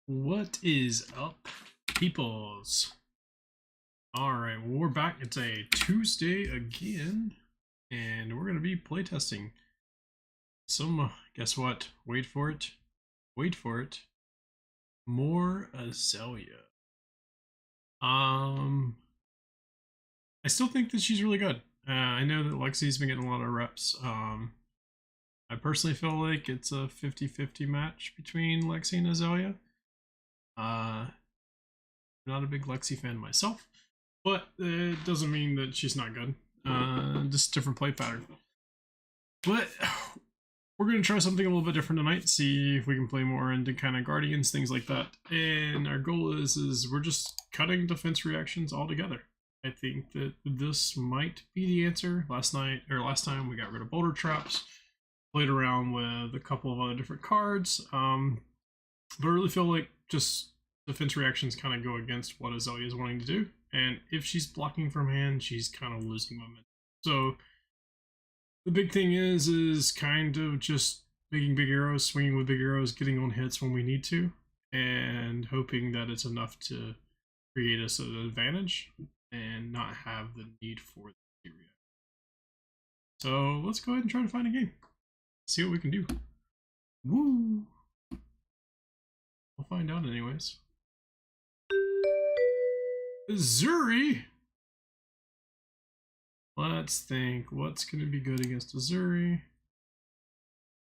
What is up, peoples? Alright, well, we're back. It's a Tuesday again, and we're going to be playtesting some, guess what? Wait for it. Wait for it. More Azalea. I still think that she's really good. I know that Lexi's been getting a lot of reps. I personally feel like it's a 50-50 match between Lexi and Azalea. I'm not a big Lexi fan myself, but it doesn't mean that she's not good. Just different play pattern. But we're going to try something a little bit different tonight, see if we can play more into kind of Guardians, things like that. And our goal is we're just cutting defense reactions altogether. I think that this might be the answer. Last time we got rid of boulder traps, played around with a couple of other different cards, but I really feel like just defense reactions kind of go against what Azalea is wanting to do, and if she's blocking from hand, she's kind of losing momentum. So the big thing is kind of just making big arrows, swinging with big arrows, getting on hits when we need to, and hoping that it's enough to create us an advantage and not have the need for the react. So let's go ahead and try to find a game. See what we can do. Woo! We'll find out anyways. Azuri. Let's think. What's going to be good against Azuri?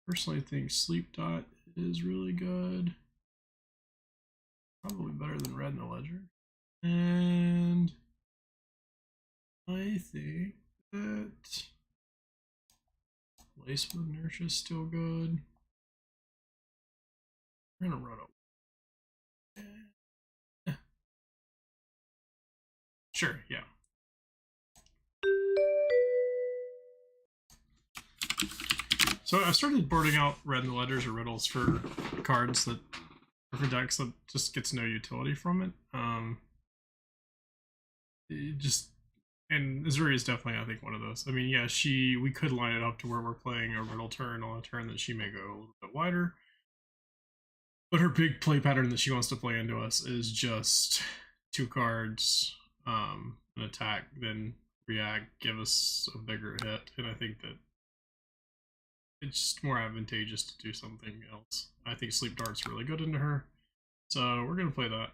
Personally, I think Sleep Dot is really good. Probably better than Red in the Ledger. And I think that Lace with Inertia is still good. We're going to run up. Sure, yeah. So I started boarding out red in the letters or riddles for cards that, or for decks that just gets no utility from it. And Azuri is definitely, I think, one of those. I mean, yeah, we could line it up to where we're playing a riddle turn on a turn that she may go a little bit wider. But her big play pattern that she wants to play into us is just 2 cards, an attack, then react, give us a bigger hit, and I think that it's just more advantageous to do something else. I think Sleep Dart's really good into her, so we're gonna play that.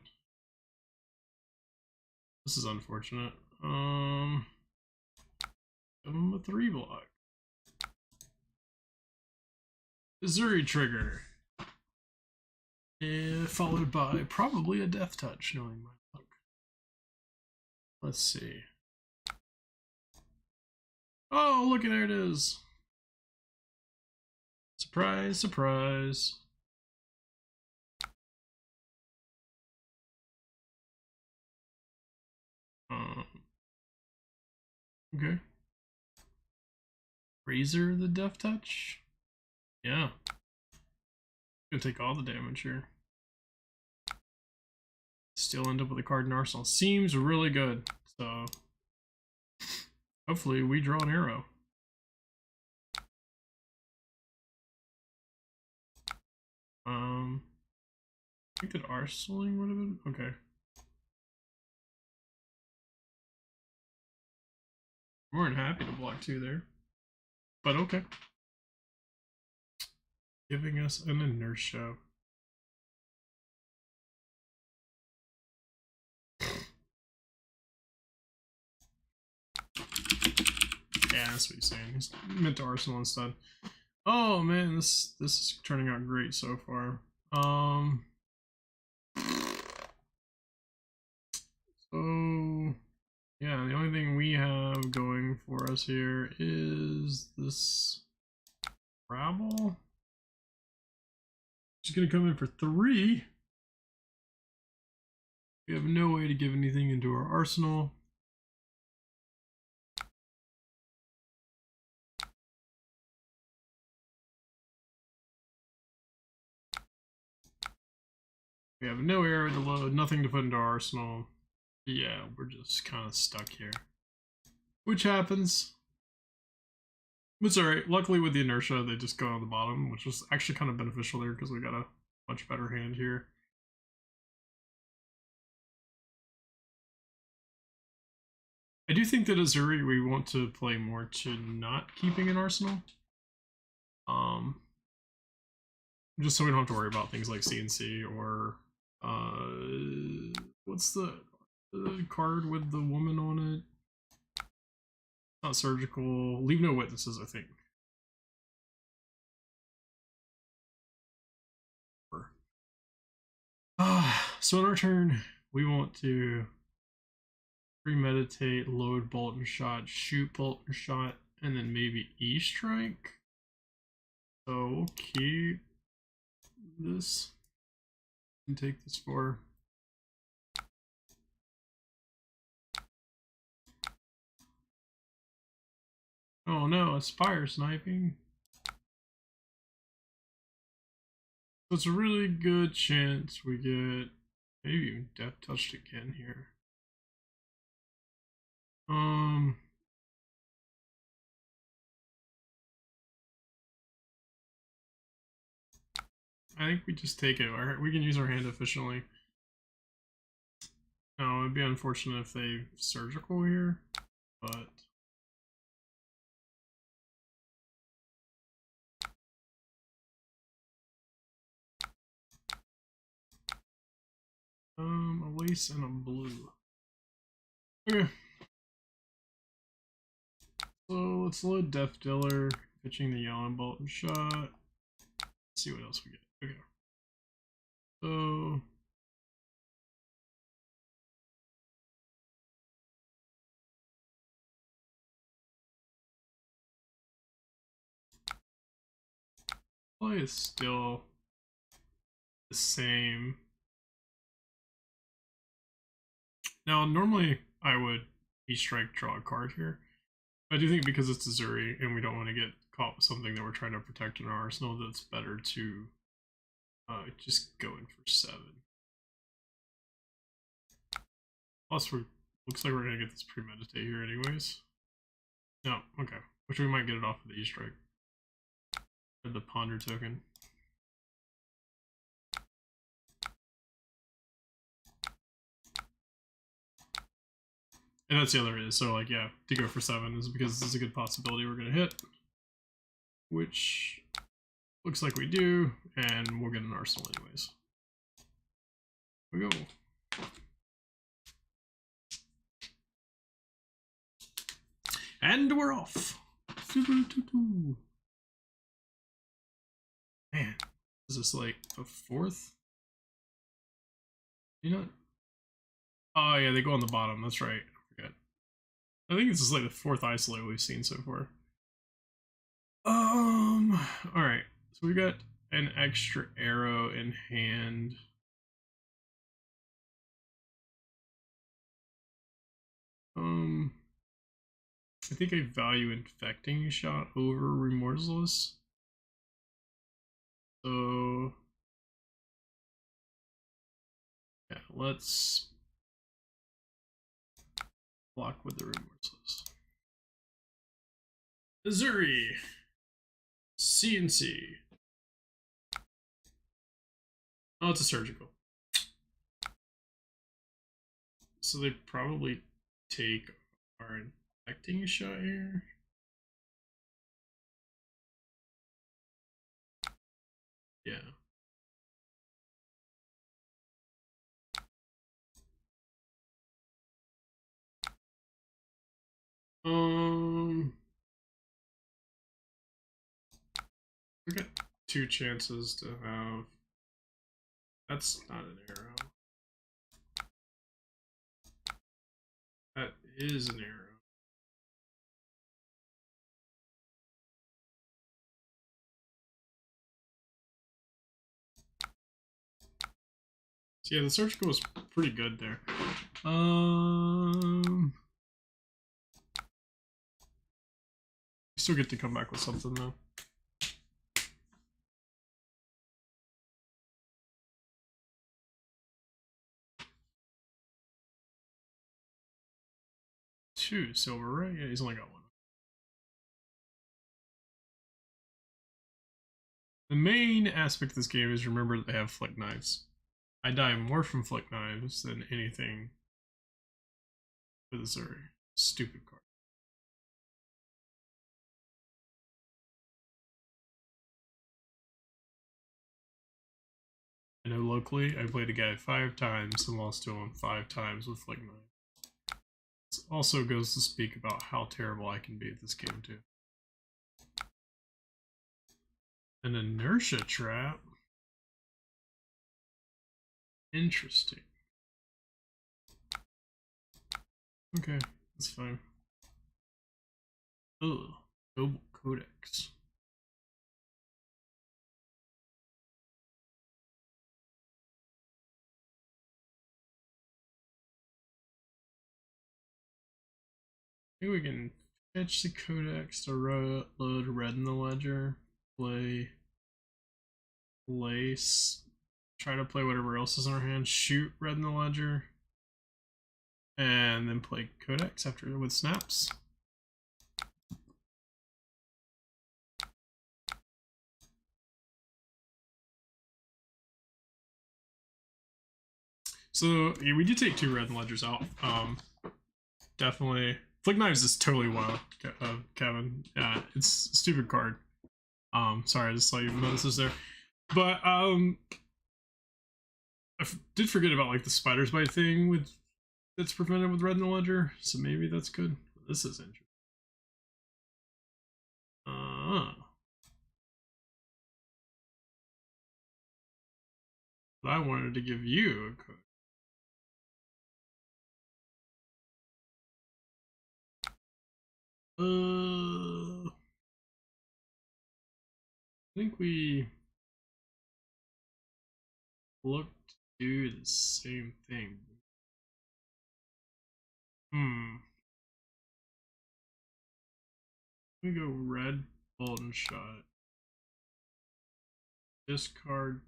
This is unfortunate. Give him a 3 block. Azuri trigger. And followed by probably a Death Touch, knowing my luck. Let's see. Oh, look, there it is. Surprise, surprise. Okay. Razor the Death Touch? Yeah. Gonna take all the damage here. Still end up with a card in Arsenal. Seems really good, so hopefully we draw an arrow. I think that Arsenaling would have been okay. More than happy to block 2 there, but okay. Giving us an inertia. Yeah, that's what he's saying. He's meant to Arsenal instead. Oh man, this is turning out great so far. So yeah, the only thing we have going for us here is this Rabble. She's gonna come in for 3. We have no way to give anything into our arsenal. We have no arrow to load, nothing to put into our arsenal. Yeah, we're just kind of stuck here. Which happens. It's alright. Luckily with the inertia, they just go on the bottom, which was actually kind of beneficial there because we got a much better hand here. I do think that Azuri we want to play more to not keeping an arsenal. Just so we don't have to worry about things like CNC or what's the card with the woman on it? Not surgical. Leave no witnesses, I think. So in our turn, we want to premeditate, load bolt and shot, shoot bolt and shot, and then maybe E-strike. So we'll keep this and take this for. Oh no, it's fire sniping. So it's a really good chance we get maybe even death touched again here. I think we just take it. We can use our hand efficiently. No, it'd be unfortunate if they surgical here, but a lace and a blue. Okay. So let's load Death Dealer, pitching the yellow bolt and shot. Let's see what else we get. Okay. So play is still the same. Now normally I would E-strike draw a card here. I do think because it's Azuri and we don't want to get caught with something that we're trying to protect in our arsenal, that it's better to just go in for 7. Plus, looks like we're gonna get this premeditate here anyways. No, okay. Which we might get it off of the E-strike. Or the ponder token. And that's the other is, so like yeah, to go for 7 is because this is a good possibility we're gonna hit. Which looks like we do, and we'll get an arsenal anyways. Here we go. And we're off. Man, is this like the 4th? You know? Oh yeah, they go on the bottom. That's right. I forget. I think this is like the 4th isolate we've seen so far. All right. So we got an extra arrow in hand. I think I value infecting shot over remorseless. So yeah, let's block with the remorseless. Azuri, CNC. Oh, it's a surgical. So they probably take our infecting shot here. Yeah. We got 2 chances to have. That's not an arrow. That is an arrow. So yeah, the surgical was pretty good there. Still get to come back with something though. Two silver, right? Yeah, he's only got 1. The main aspect of this game is remember that they have flick knives. I die more from flick knives than anything with Azuri. Stupid card. I know locally, I played a guy 5 times and lost to him 5 times with like 9. This also goes to speak about how terrible I can be at this game too. An inertia trap? Interesting. Okay, that's fine. Ugh, Noble Codex. I think we can fetch the Codex to load red in the ledger, play Lace, try to play whatever else is in our hand, shoot red in the ledger, and then play Codex after with snaps. So yeah, we did take 2 red ledgers out. Definitely, Flick Knives is totally wild, Kevin. Yeah, it's a stupid card. Sorry, I just saw you notice this there, but did forget about like the spider's bite thing with that's prevented with red in the ledger, so maybe that's good. This is interesting. But I wanted to give you a code. I think we look to do the same thing. Let me go red, Bolton Shot. Discard.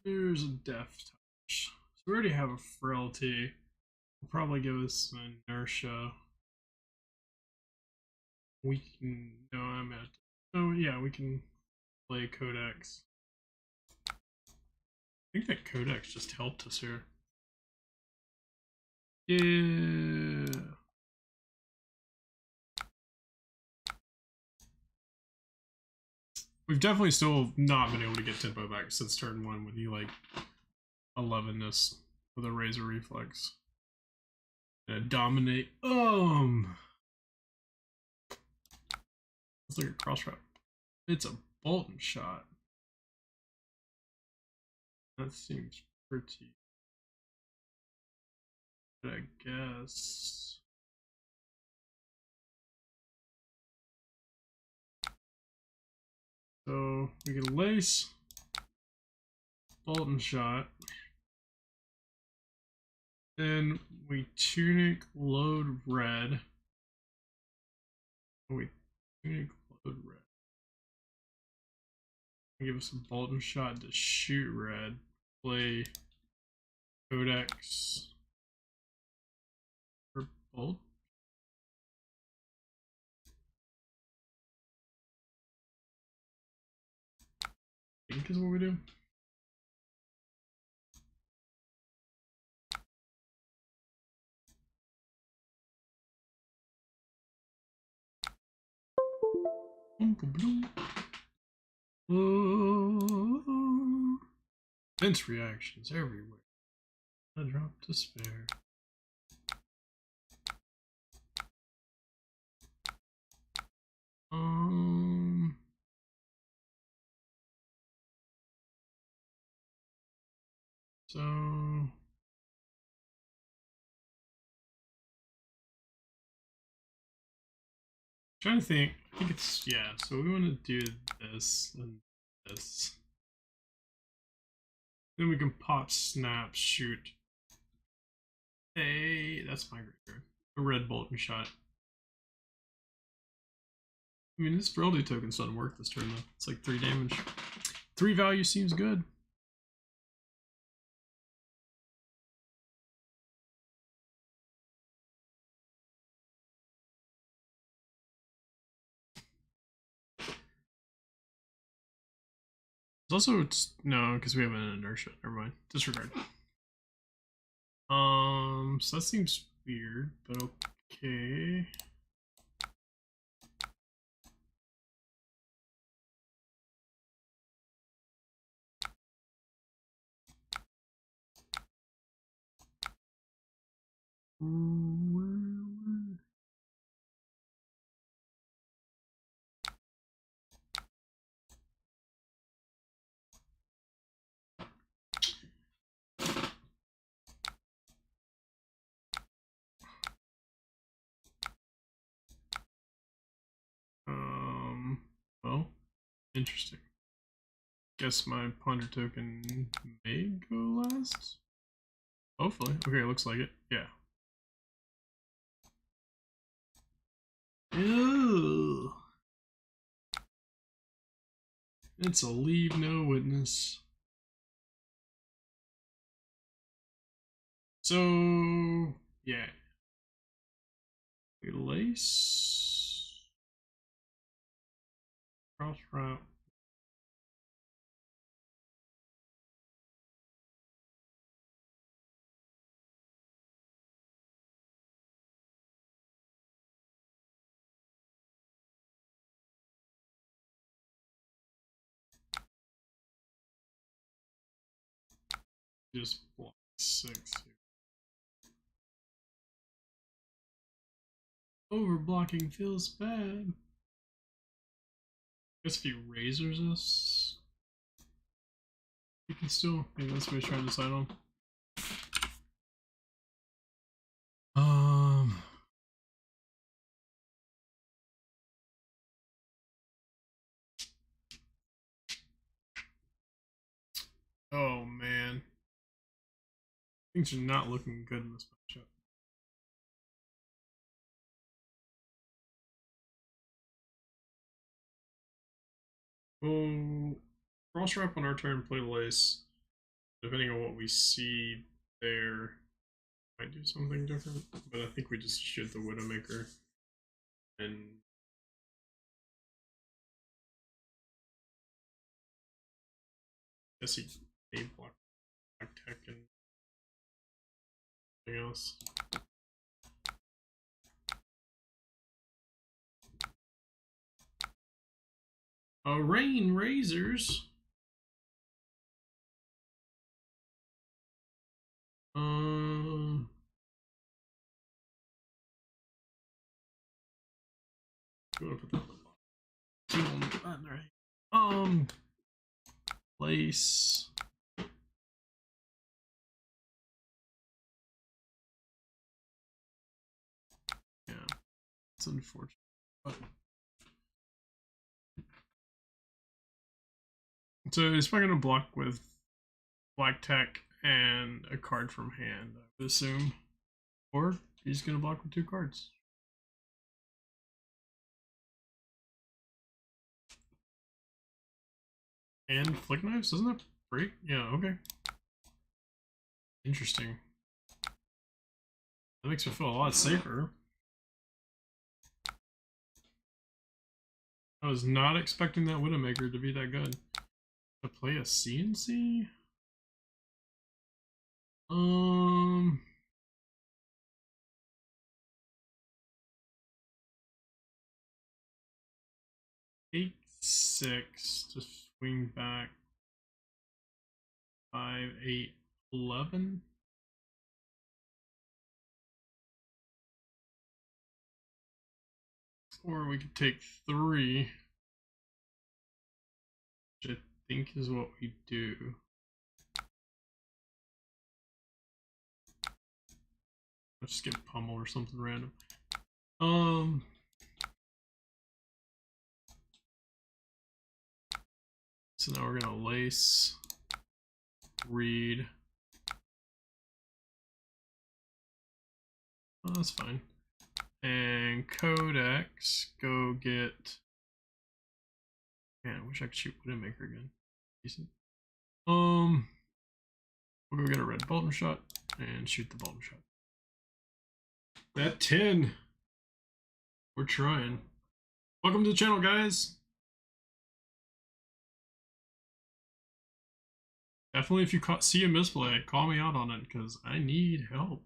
There's a Death Touch. So we already have a Frailty. Will probably give us an Inertia. We can. No, I'm at. Oh, yeah, we can play Codex. I think that Codex just helped us here. Yeah. We've definitely still not been able to get tempo back since turn 1 when he like 11ness with a Razor Reflex. And dominate. It's like a cross trap. It's a Bolton Shot. That seems pretty. I guess. So we can Lace, Bolton Shot. Then we Tunic, load red. We Tunic, load red. Give us a Bolton Shot to shoot red. Play Codex for Bolt. I think is what we do. Intense reactions everywhere. I drop despair. So trying to think. I think it's yeah. So we want to do this and this. Then we can pop, snap, shoot. Hey, that's my graveyard. A red Bolton Shot. I mean, this Frailty token's doesn't work this turn though. It's like 3 damage. 3 value seems good. It's also no, because we have an inertia. Never mind. Disregard. So that seems weird, but okay. Well, interesting. Guess my ponder token may go last? Hopefully. Okay, looks like it. Yeah. Ew. It's a leave no witness. So, yeah. Lace. Cross route. Just block 6 here. Overblocking feels bad. Guess if he razors us, we can still. Maybe that's what he's trying to decide on. Um. Oh man, things are not looking good in this matchup. Well, cross wrap on our turn, play lace. Depending on what we see there, might do something different. But I think we just shoot the Widowmaker and guess he may block tech and anything else. Rain razors. Um. I'm gonna put that on the bottom. Right. Place. Yeah, it's unfortunate. But... So he's probably gonna block with black tech and a card from hand, I would assume. Or he's gonna block with 2 cards. And flick knives? Doesn't that break? Yeah, okay. Interesting. That makes me feel a lot safer. I was not expecting that Widowmaker to be that good. To play a CNC? Um... Take 6 to swing back 5, 8, 11. Or we could take 3, which I think is what we do. Let's just get pummel or something random. So now we're gonna lace, read. Oh, that's fine. And codex, go get. Man, I wish I could shoot Widowmaker again. Decent. We'll go get a red Bolton shot and shoot the Bolton shot. That 10. We're trying. Welcome to the channel, guys. Definitely, if you see a misplay, call me out on it because I need help.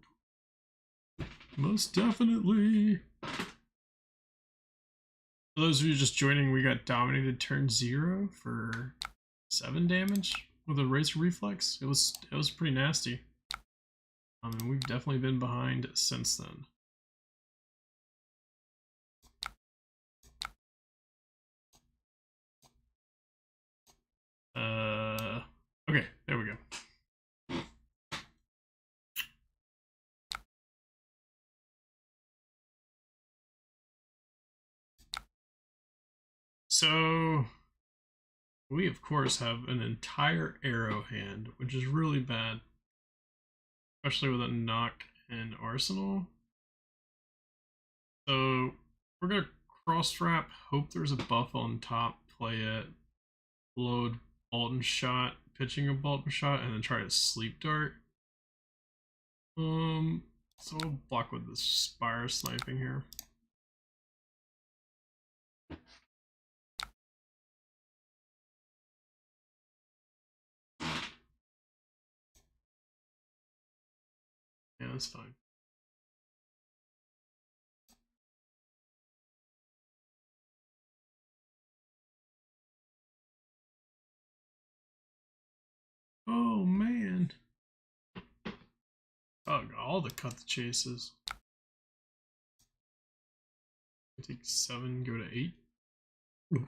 Most definitely. For those of you just joining, we got dominated turn 0 for 7 damage with a Razor Reflex. It was pretty nasty. And we've definitely been behind since then. Okay, there we go. So, we of course have an entire arrow hand, which is really bad. Especially with a knock and arsenal. So, we're gonna cross wrap, hope there's a buff on top, play it, load Bolton Shot, pitching a Bolton Shot, and then try to sleep dart. So we'll block with the Spire sniping here. Yeah, that's fine. Oh man. Oh, all the cut the chases. Take 7, go to 8. Ooh.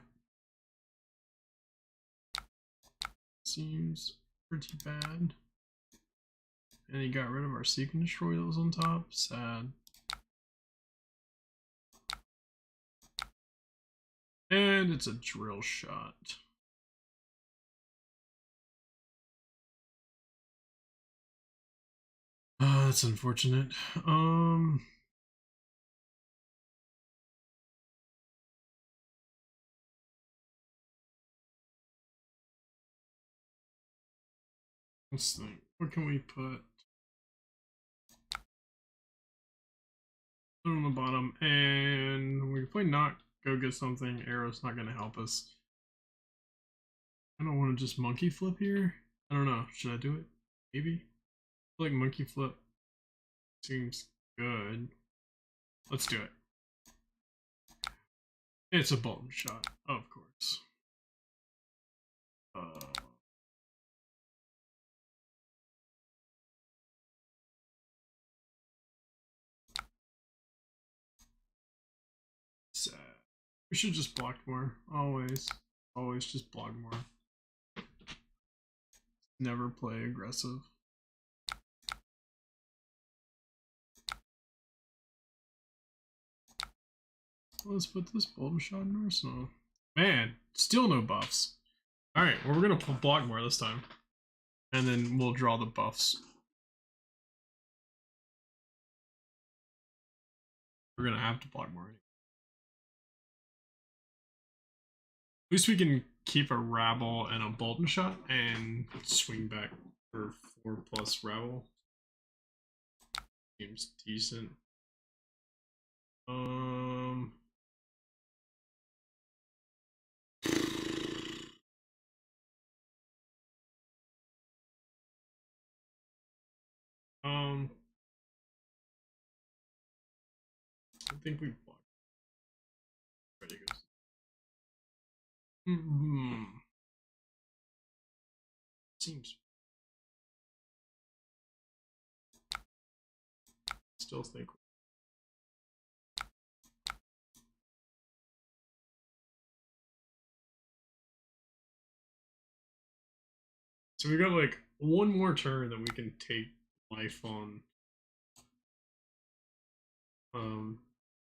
Seems pretty bad. And he got rid of our Seek and Destroy that was on top. Sad. And it's a drill shot. That's unfortunate. Let's think. What can we put? Put on the bottom, and we can play Knock, go get something. Arrow's not gonna help us. I don't want to just monkey flip here. I don't know. Should I do it? Maybe. I feel like monkey flip seems good. Let's do it. It's a Bolton Shot, of course. Sad. We should just block more. Always. Always just block more. Never play aggressive. Let's put this Bolton Shot in Arsenal. Man, still no buffs. Alright, well, we're gonna block more this time. And then we'll draw the buffs. We're gonna have to block more. At least we can keep a Rabble and a Bolton Shot and swing back for 4+ Rabble. Seems decent. I think we blocked. Ready goes. Seems. Still think. So we got like one more turn that we can take life on.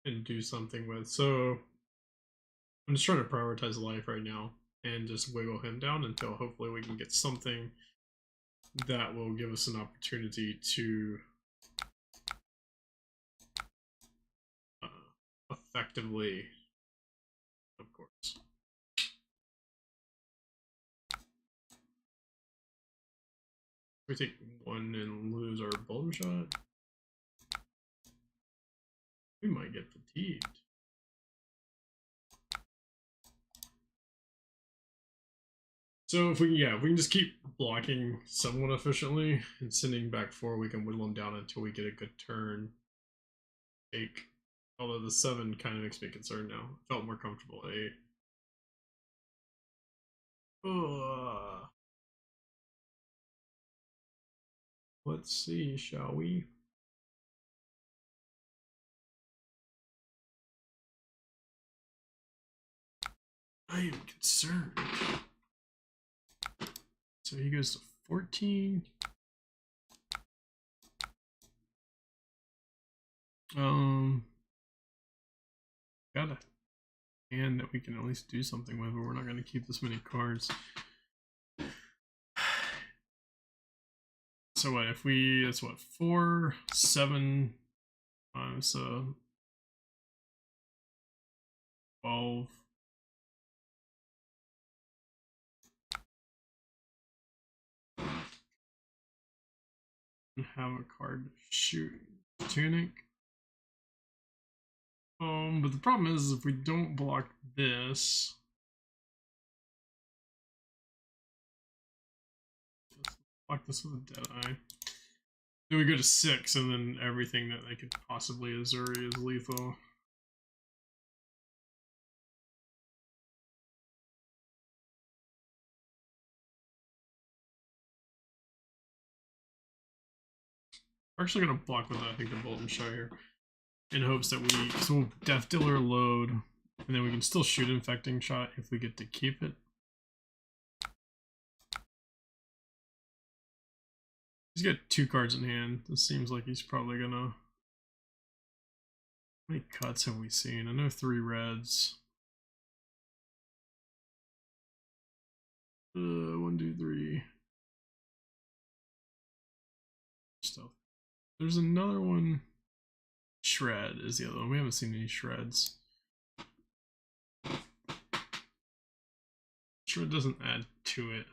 And do something with. So I'm just trying to prioritize life right now and just wiggle him down until hopefully we can get something that will give us an opportunity to effectively, of course. We take 1 and lose our Bolton Shot. We might get fatigued. So if we can, yeah, if we can just keep blocking somewhat efficiently and sending back 4, we can whittle them down until we get a good turn. Take, although the 7 kind of makes me concerned now. Felt more comfortable. 8. Let's see, shall we? I am concerned. So he goes to 14. Got a hand that we can at least do something with, but we're not going to keep this many cards. So what if we? That's what 4, 7 times 12. And have a card shoot tunic. But the problem is if we don't block this, block this with a dead eye. Then we go to 6, and then everything that they could possibly Azuri is lethal. We're actually gonna block with I think the Bolt and Shot here, in hopes that we'll Death Dealer load, and then we can still shoot Infecting Shot if we get to keep it. He's got 2 cards in hand. This seems like he's probably gonna. How many cuts have we seen? I know 3 reds. 1, 2, 3. Stealth. There's another one. Shred is the other one. We haven't seen any shreds. Shred doesn't add to it.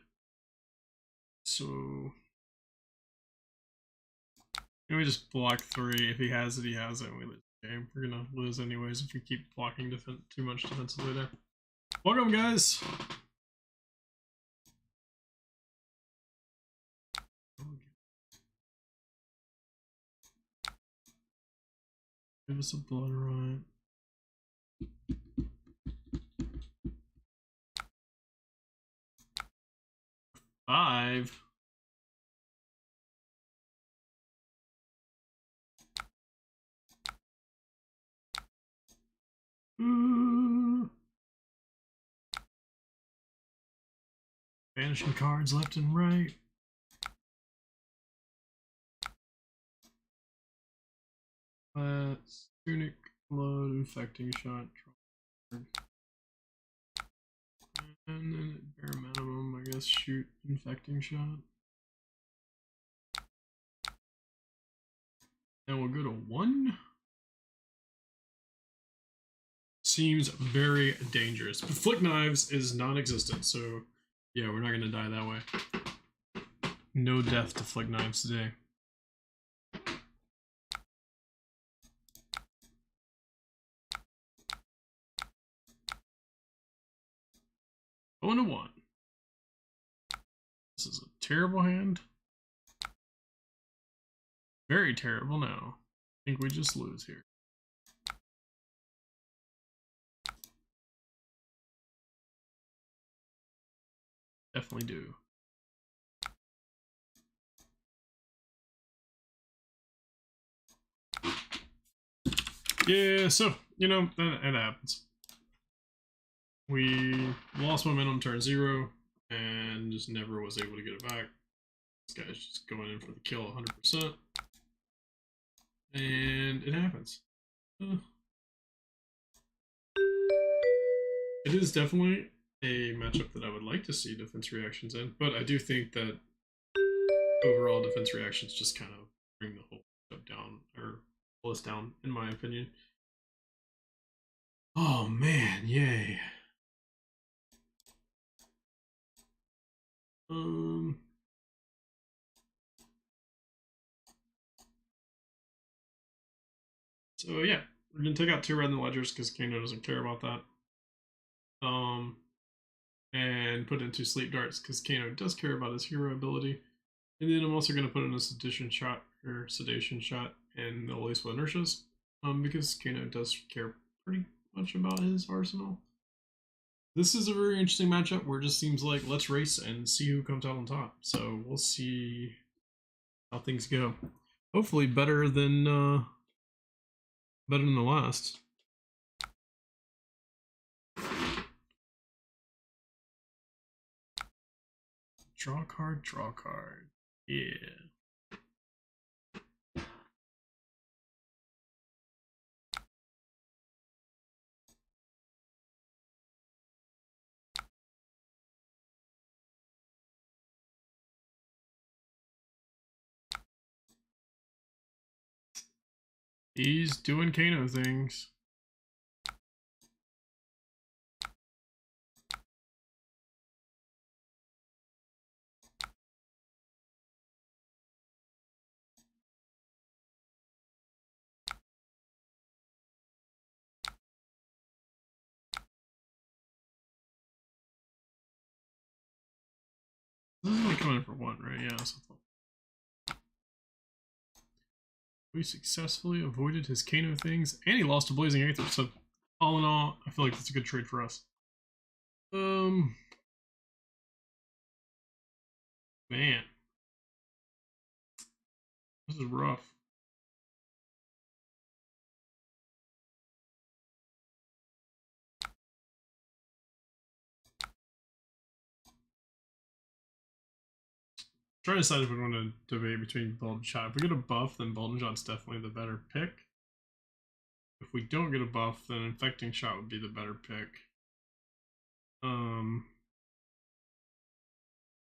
So can we just block 3? If he has it, he has it, and we lose the game. We're gonna lose anyways if we keep blocking too much defensively there. Welcome, guys. Give us a blood right. 5. Banishing cards left and right. Tunic, load, Infecting Shot, and then at bare minimum, I guess, shoot Infecting Shot. And we'll go to 1. Seems very dangerous. But Flick Knives is non-existent, so yeah, we're not going to die that way. No death to Flick Knives today. Going to 1. This is a terrible hand. Very terrible now. I think we just lose here. Definitely do. Yeah, so, you know, that happens. We lost momentum turn 0 and just never was able to get it back. This guy's just going in for the kill 100%. And it happens. It is definitely a matchup that I would like to see defense reactions in, but I do think that overall defense reactions just kind of bring the whole stuff down, or pull us down, in my opinion. Oh man, yay. So yeah, we're gonna take out 2 red in the ledgers because Kano doesn't care about that. and put into sleep darts because Kano does care about his hero ability. And then I'm also going to put in a sedation shot and the Lace with Inertias, because Kano does care pretty much about his arsenal. This is a very interesting matchup where it just seems like let's race and see who comes out on top. So we'll see how things go. Hopefully better than the last. Draw card, draw card. Yeah. He's doing Kano things. This is only coming in for one, right? Yeah. So we successfully avoided his Kano things, and he lost to Blazing Aether. So all in all, I feel like that's a good trade for us. Man, this is rough. Trying to decide if we want to debate between Bolt and Shot. If we get a buff, then Bolt and Shot's definitely the better pick. If we don't get a buff, then Infecting Shot would be the better pick.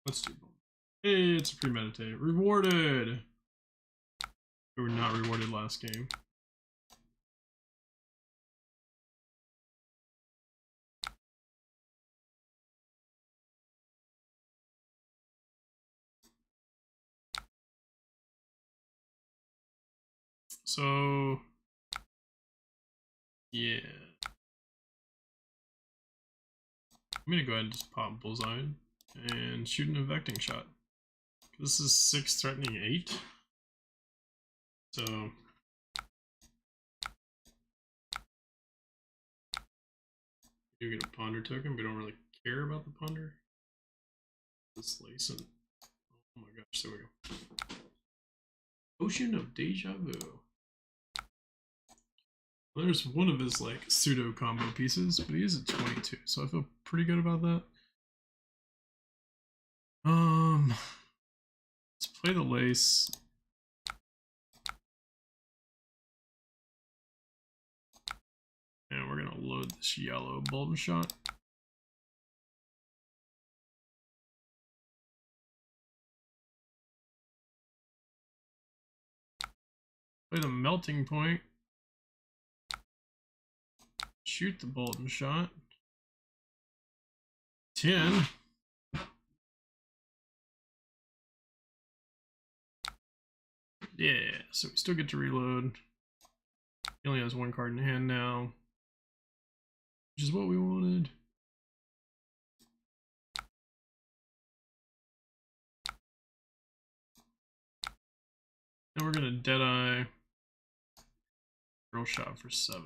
Let's do Bolt. Hey, it's a premeditate. Rewarded! We were not rewarded last game. So, yeah. I'm gonna go ahead and just pop Bullseye and shoot an Infecting Shot. This is 6 threatening 8. So, we do get a Ponder token, but we don't really care about the Ponder. This lace and oh my gosh, there we go. Ocean of Deja Vu. Well, there's one of his like pseudo combo pieces, but he is at 22, so I feel pretty good about that. Let's play the lace. And we're gonna load this yellow Bolden Shot. Play the Melting Point. Shoot the Bolden Shot. 10. Yeah, so we still get to reload. He only has one card in hand now, which is what we wanted. And we're gonna Deadeye. Drill Shot for 7.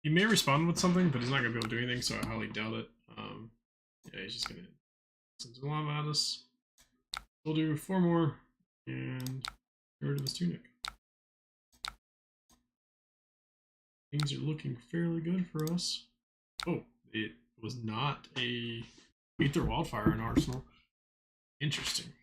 He may respond with something, but he's not gonna be able to do anything, so I highly doubt it. Yeah, he's just gonna send a lot at us. We'll do 4 more and get rid of this tunic. Things are looking fairly good for us. Oh, it was not a Aether Wildfire in Arsenal. Interesting.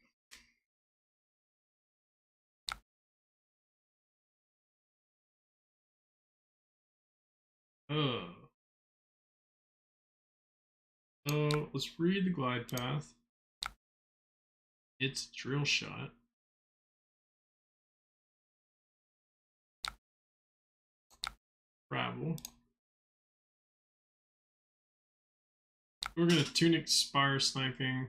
So let's read the glide path. It's Drill Shot. Travel. We're gonna Tunic Spire Sniping.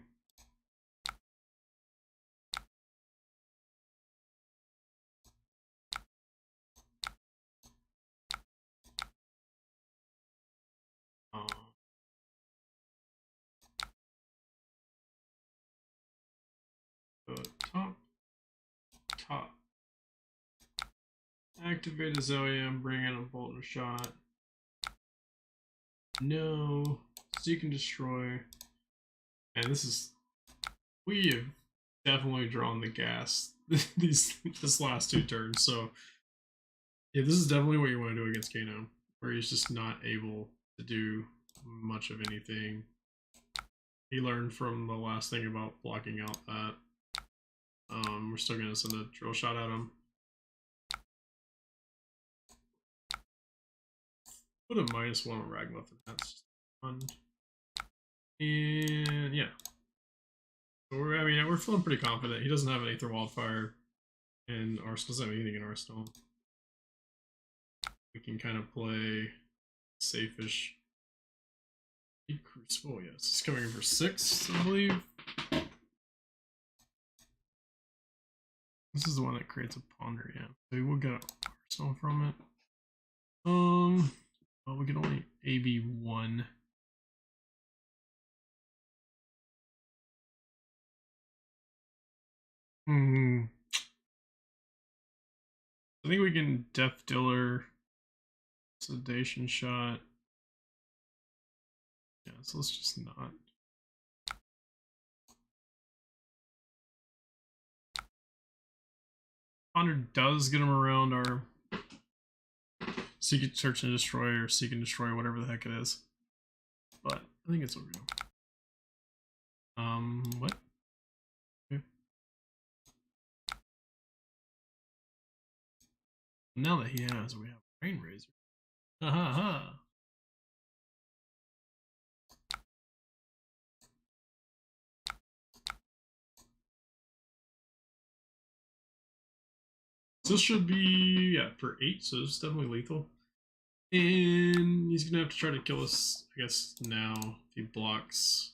top, top. Activate Azalea and bring in a bolt and a shot. No. Seek and destroy. And this is... We have definitely drawn the gas this last 2 turns, so... Yeah, this is definitely what you want to do against Kano, where he's just not able to do much of anything. He learned from the last thing about blocking out that. We're still going to send a drill shot at him. Put a -1 on Ragmuff, and that's just fun. And yeah. So we're feeling pretty confident. He doesn't have an Aether Wildfire, and Arsenal doesn't have anything in Arsenal. We can kind of play safe-ish. Crucible, yes. It's coming in for 6, I believe. This is the one that creates a ponder, yeah. So we'll get Arsenal from it. Well, we can only AB 1. I think we can Death Dealer, Sedation Shot. Yeah, so let's just not. Ponder does get him around our Seek, Search, and Destroy, or Seek and Destroy, whatever the heck it is. But I think it's okay. What? Okay. Now that he has, we have Rain Razor. Ha ha ha. So this should be, yeah, for 8, so it's definitely lethal. And he's gonna have to try to kill us, I guess, now. If he blocks,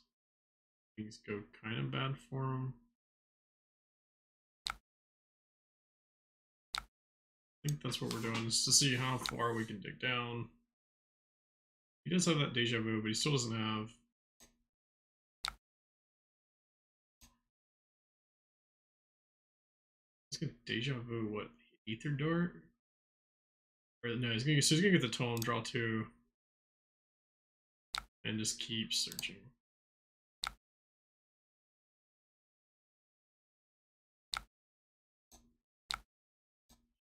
things go kind of bad for him. I think that's what we're doing, is to see how far we can dig down. He does have that Deja Vu, but he still doesn't have... He's gonna Deja Vu, what? Aether Dart? Or, no, he's gonna get the Tome, draw 2. And just keep searching.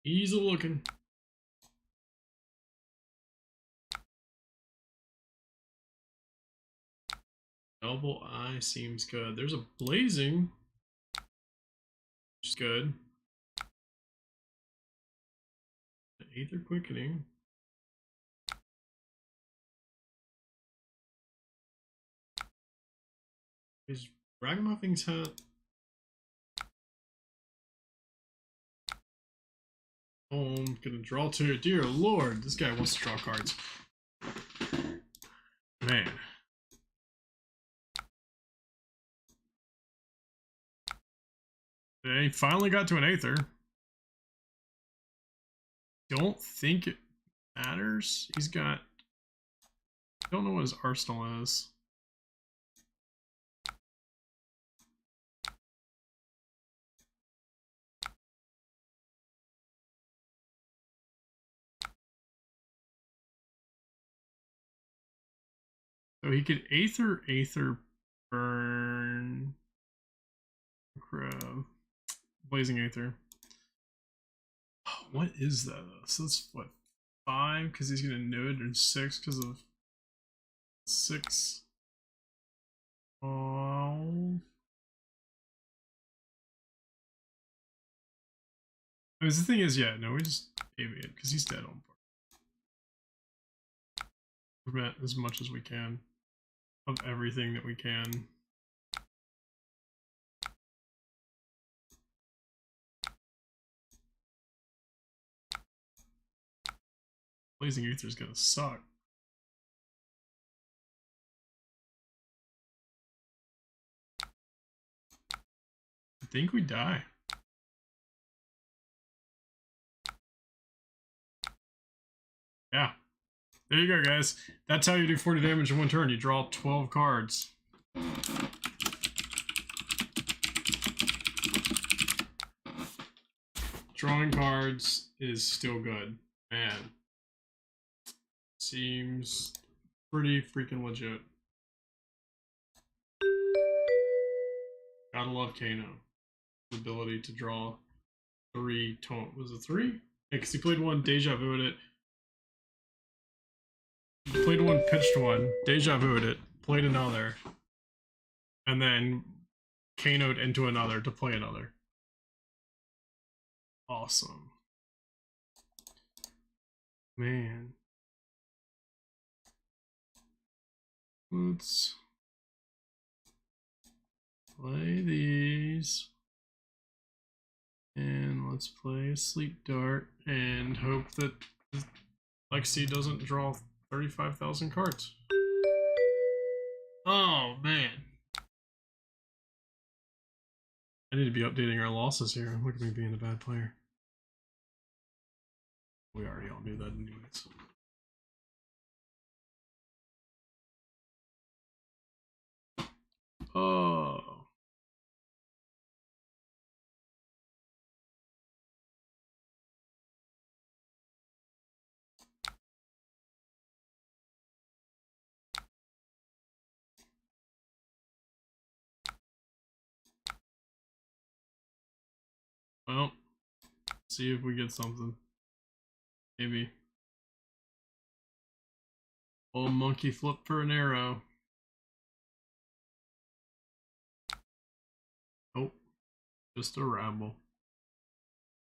He's a looking. Double Eye seems good. There's a Blazing, which is good. Aether Quickening. Is Ragamuffing's hat? Oh, I'm gonna draw 2. Dear Lord, this guy wants to draw cards. Man. He finally got to an Aether. Don't think it matters. He's got... I don't know what his arsenal is. So he could Aether, burn... Blazing Aether. What is that though? So that's what, 5 because he's gonna node, and 6 because of 6. Oh. I mean, the thing is, yeah, no, we just AB it because he's dead on board. Prevent as much as we can of everything that we can. Blazing Aether is gonna suck. I think we die. Yeah. There you go, guys. That's how you do 40 damage in 1 turn. You draw 12 cards. drawing cards is still good. Man. Seems pretty freaking legit. Gotta love Kano. The ability to draw 3 tone. Was it 3? Yeah, because he played one, deja vu'd it. He played one, pitched one, deja vu'd it, played another, and then Kano'd into another to play another. Awesome. Man. Let's play these. And let's play a sleep dart and hope that Lexi doesn't draw 35,000 cards. Oh, man. I need to be updating our losses here. Look at me being a bad player. We already all knew that anyways. Oh. Well, see if we get something. Maybe. Oh, monkey flip for an arrow. Nope. Just a rabble.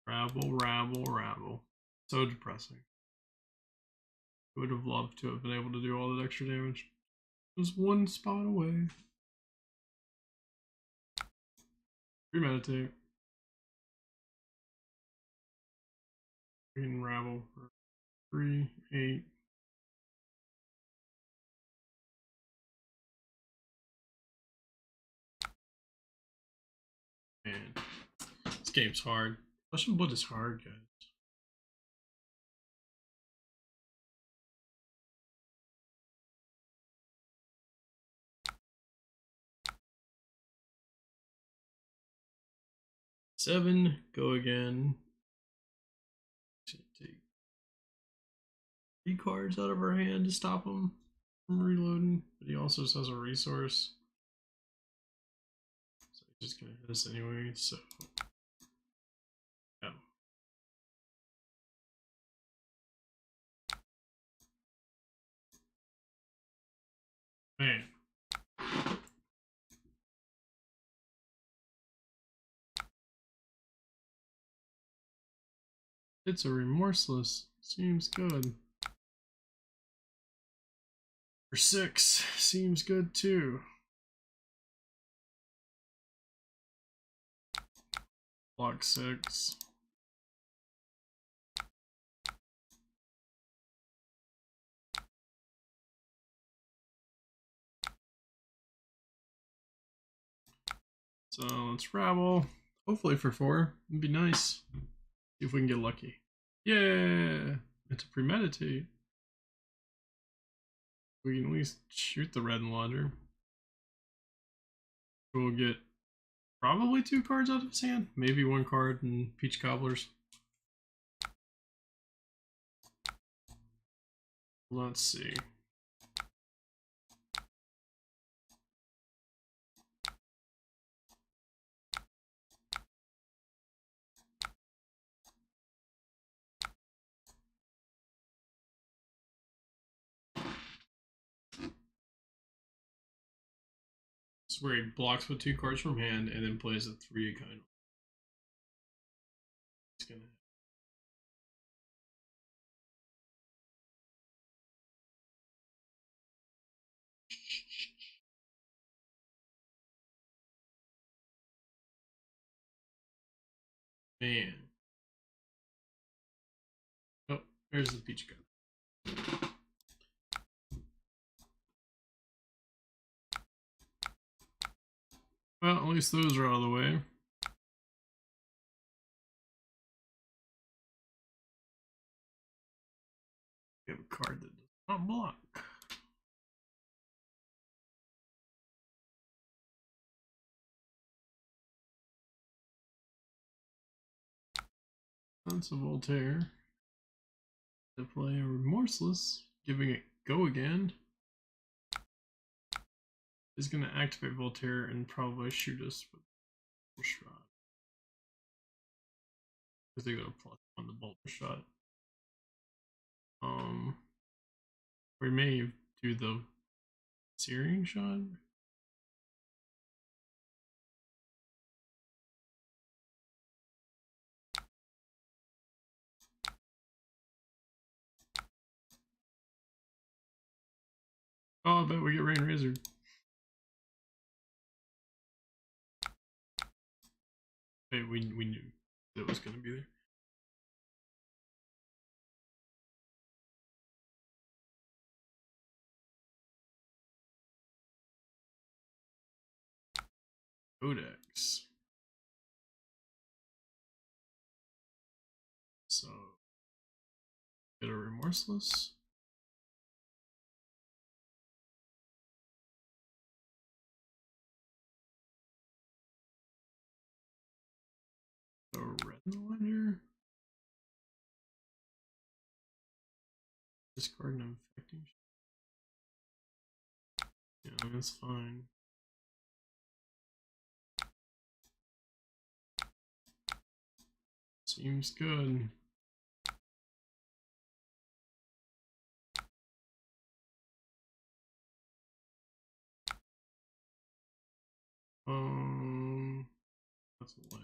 Rabble, rabble, rabble. So depressing. I would have loved to have been able to do all that extra damage. It was one spot away. Premeditate. Green rabble for 3, 8. Man, this game's hard. Russian Blood is hard, guys. Seven, go again. Take 3 cards out of our hand to stop him from reloading, but he also has a resource. So he's just gonna hit us anyway, so. Yeah. Man. It's a remorseless. Seems good. For 6, seems good too. Block 6. So let's rabble. Hopefully for 4. It'd be nice. See if we can get lucky. Yeah! It's a premeditate. We can at least shoot the red and ledger. We'll get probably 2 cards out of his hand. Maybe 1 card and Peach Cobblers. Let's see. This is where he blocks with 2 cards from hand and then plays a 3 kind. It's gonna. Man. Oh, there's the Peach card. Well, at least those are out of the way. We have a card that does not block. That's a Voltaire. To play a Remorseless, giving it go again. Is going to activate Voltaire and probably shoot us with a shot. Because they got a plus on the bolter shot. We may do the searing shot. Oh, I bet we get Rain Razor. Hey, we knew that was going to be there. Codex. So, get a Remorseless. A red in the ledger. Discard an infecting. Yeah, that's fine. Seems good. That's a life.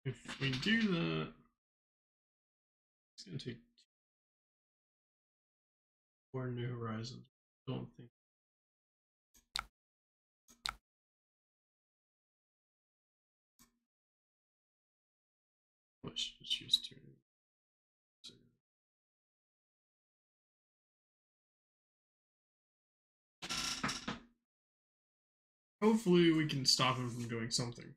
If we do that, it's gonna take 4 New Horizons. Don't think. Let's just use 2. Hopefully we can stop him from doing something.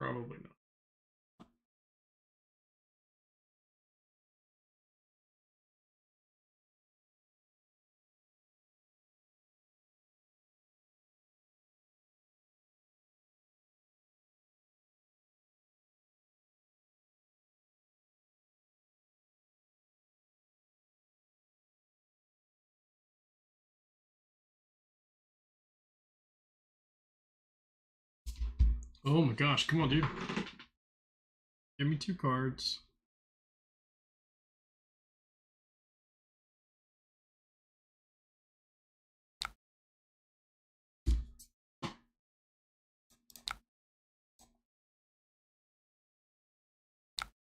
Probably not. Oh my gosh, come on, dude. Give me 2 cards.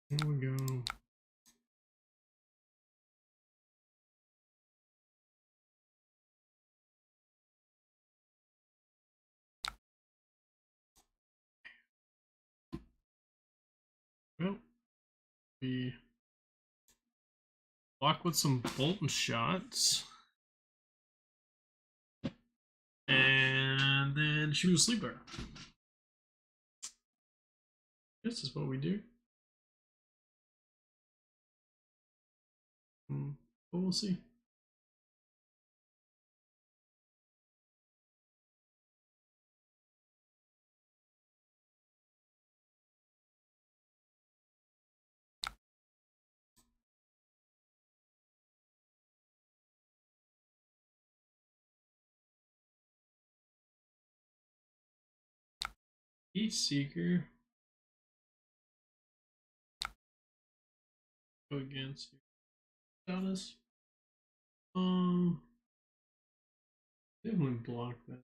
Here we go. Well, we block with some Bolton shots. And then shoot a sleeper. This is what we do. But we'll see. Heat Seeker. Go against status. Definitely block that.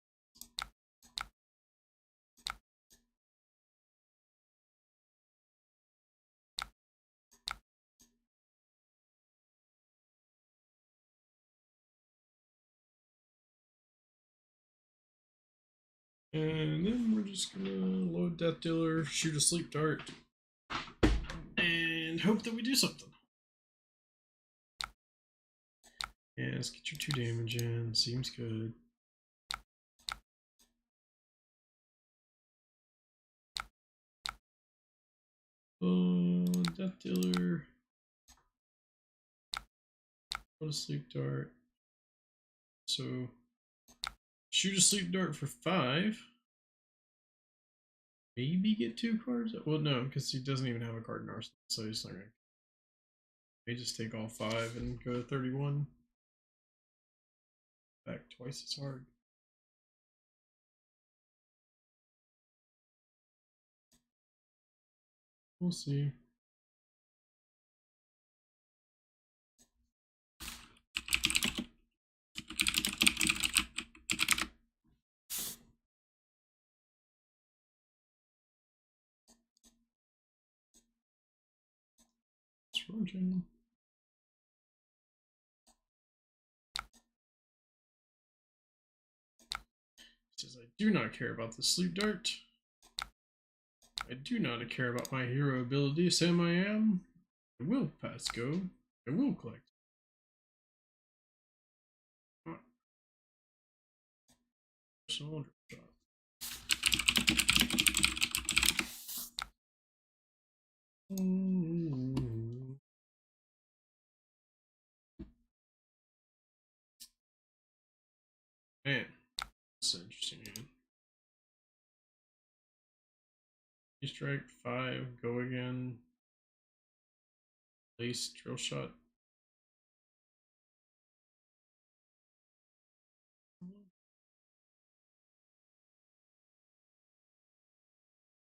And then we're just gonna load Death Dealer, shoot a Sleep Dart, and hope that we do something. Yeah, let's get your 2 damage in. Seems good. Death Dealer. Put a sleep dart. So shoot a sleep dart for 5. Maybe get 2 cards. Well, no, because he doesn't even have a card in arsenal, so he's not gonna. May just take all 5 and go to 31. Back twice as hard. We'll see. Trojan. Says, I do not care about the sleep dart. I do not care about my hero ability. Sam I am. I will pass go. I will collect. Personal shot. Man, that's an interesting hand. Strike 5, go again. Place, drill shot.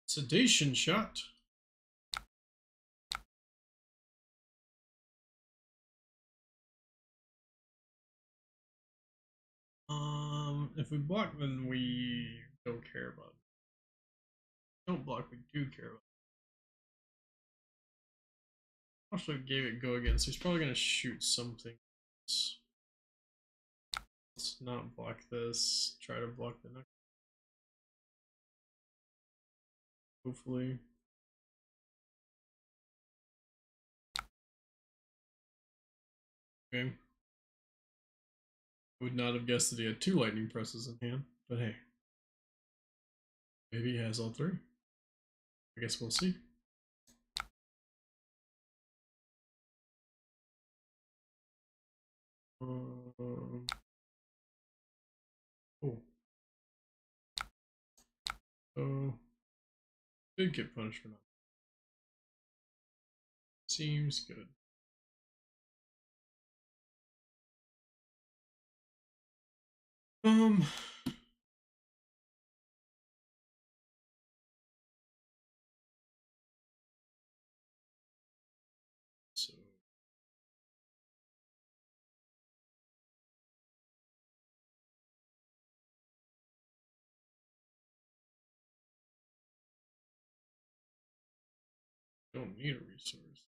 Sedation shot. If we block, then we don't care about it. Don't block, we do care about it. Also gave it go again, so he's probably gonna shoot something else. Let's not block this. Try to block the next. Hopefully. Okay. I would not have guessed that he had 2 lightning presses in hand, but hey. Maybe he has all 3. I guess we'll see. Oh. So did get punished for that. Seems good. So don't need a resource.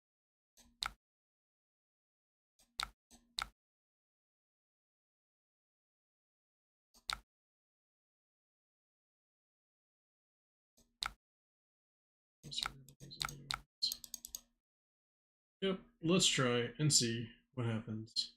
Yep, let's try and see what happens.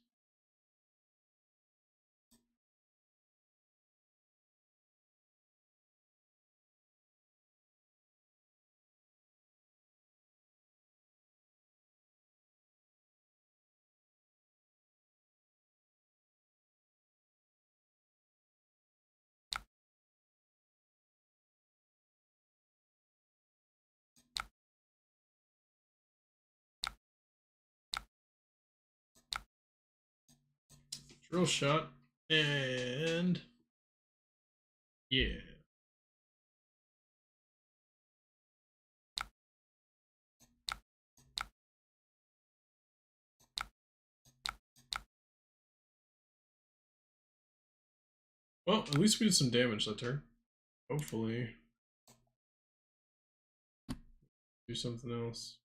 Drill shot and yeah. Well, at least we did some damage that turn. Hopefully do something else.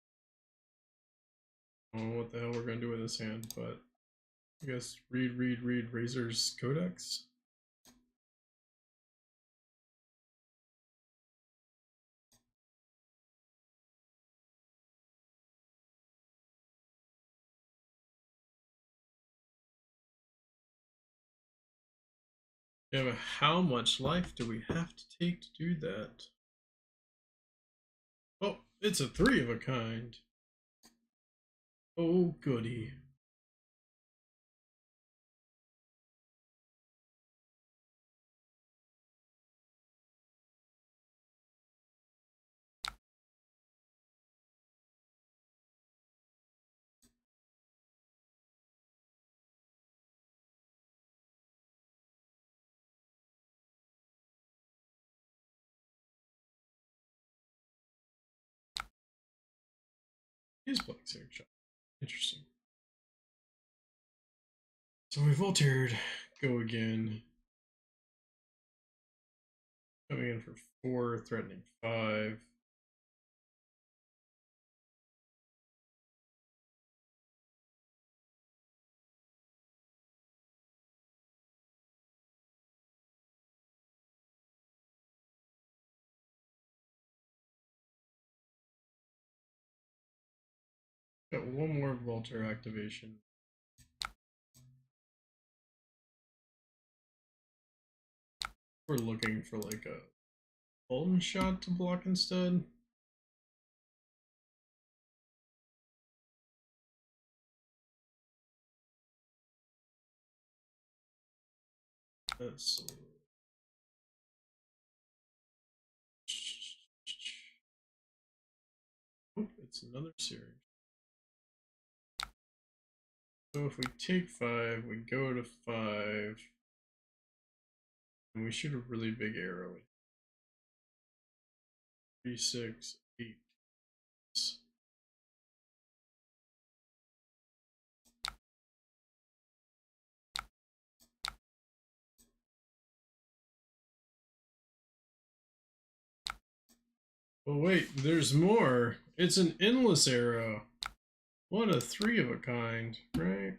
I don't know what the hell we're gonna do with this hand, but I guess read Razor's Codex. Yeah, but how much life do we have to take to do that? Oh, it's a 3 of a kind. Oh, goody. He's playing Sacred Shot. Interesting. So we've altered. Go again. Coming in for 4, threatening 5. Got one more Volter activation. We're looking for like a golden shot to block instead. That's oh, it's another series. So if we take 5, we go to 5, and we shoot a really big arrow. 3, 6, 8. Oh wait, there's more. It's an endless arrow. What a 3 of a kind, right?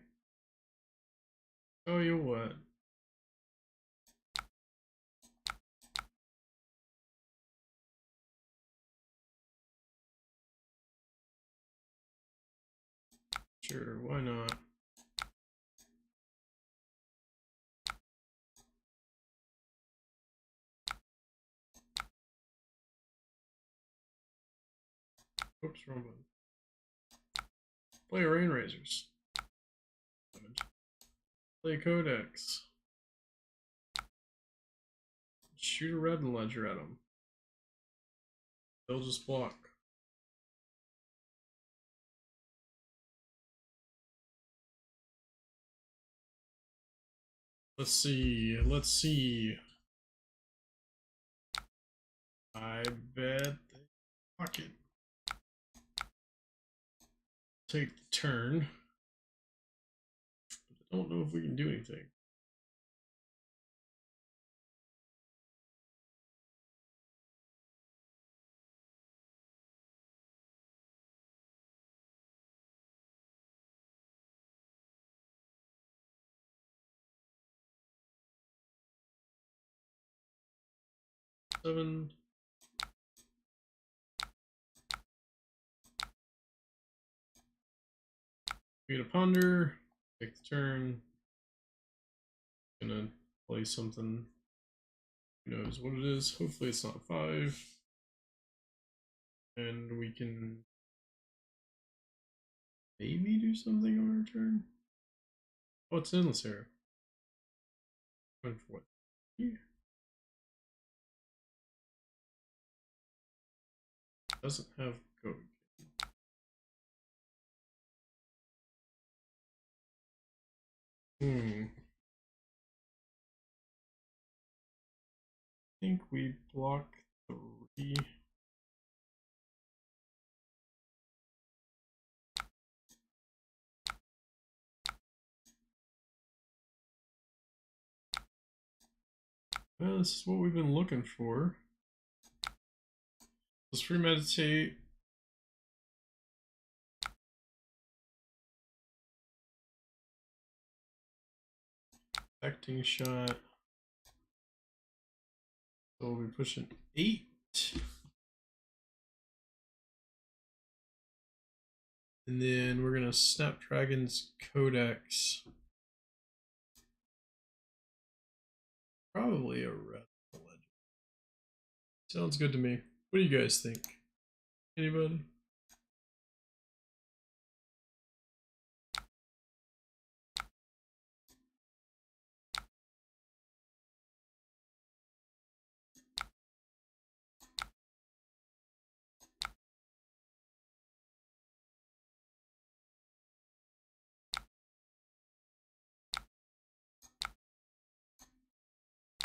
Tell you what. Sure, why not? Oops, wrong button. Play Rain Razors. Play Codex. Shoot a red ledger at them. They'll just block. Let's see. Let's see. I bet they block it. Take the turn. I don't know if we can do anything. Seven. We get a ponder. Take the turn. Gonna play something. Who knows what it is? Hopefully it's not a 5. And we can maybe do something on our turn. Oh, it's endless arrow. Going for what? Doesn't have code. I think we block 3. Well, this is what we've been looking for. Let's premeditate. Acting shot. So we'll be pushing 8. And then we're gonna Snapdragon's Codex. probably a red ledger. Sounds good to me. What do you guys think? Anybody?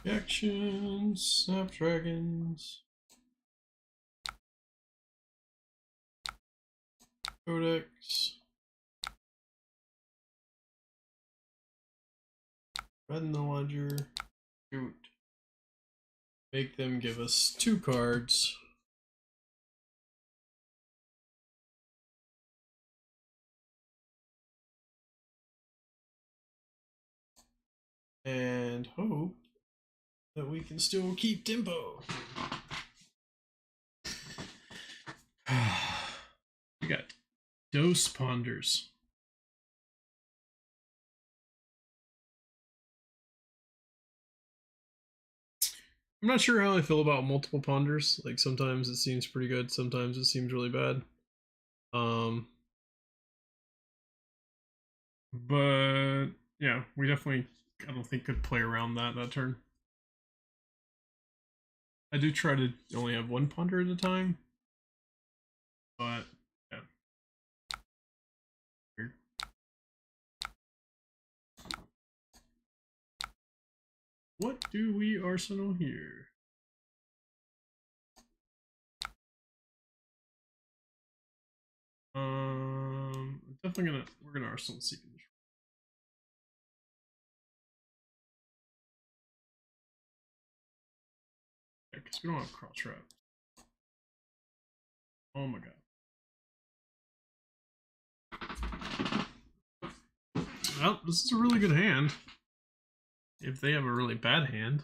Actions, Snapdragons, Codex, red in the ledger, shoot. Make them give us 2 cards. And hope that we can still keep tempo. We got Dose Ponders. I'm not sure how I feel about multiple ponders. Like sometimes it seems pretty good, sometimes it seems really bad. But yeah, we definitely, I don't think, could play around that turn. I do try to only have 1 ponder at a time, but yeah. Weird. What do we arsenal here? Definitely we're gonna arsenal Seeking. Yeah, because we don't have cross route. Oh my god. Well, this is a really good hand. If they have a really bad hand.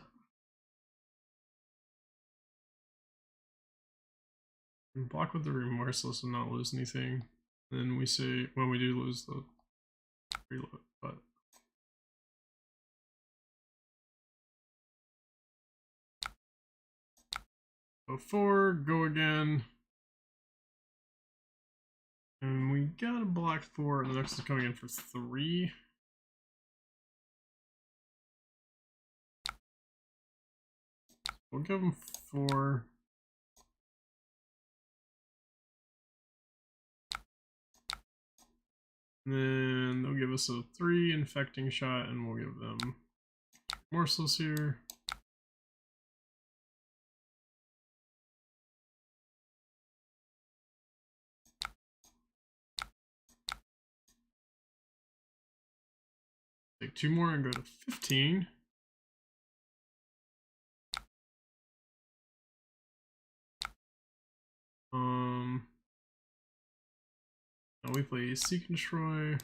And block with the Remorseless and not lose anything. Then we say, when we do lose the reload, but. Go 4, go again. And we got a block 4, and the next is coming in for 3. We'll give them 4. And then they'll give us a 3 infecting shot, and we'll give them Morseless here. Take 2 more and go to 15. Now we play Seek and Destroy.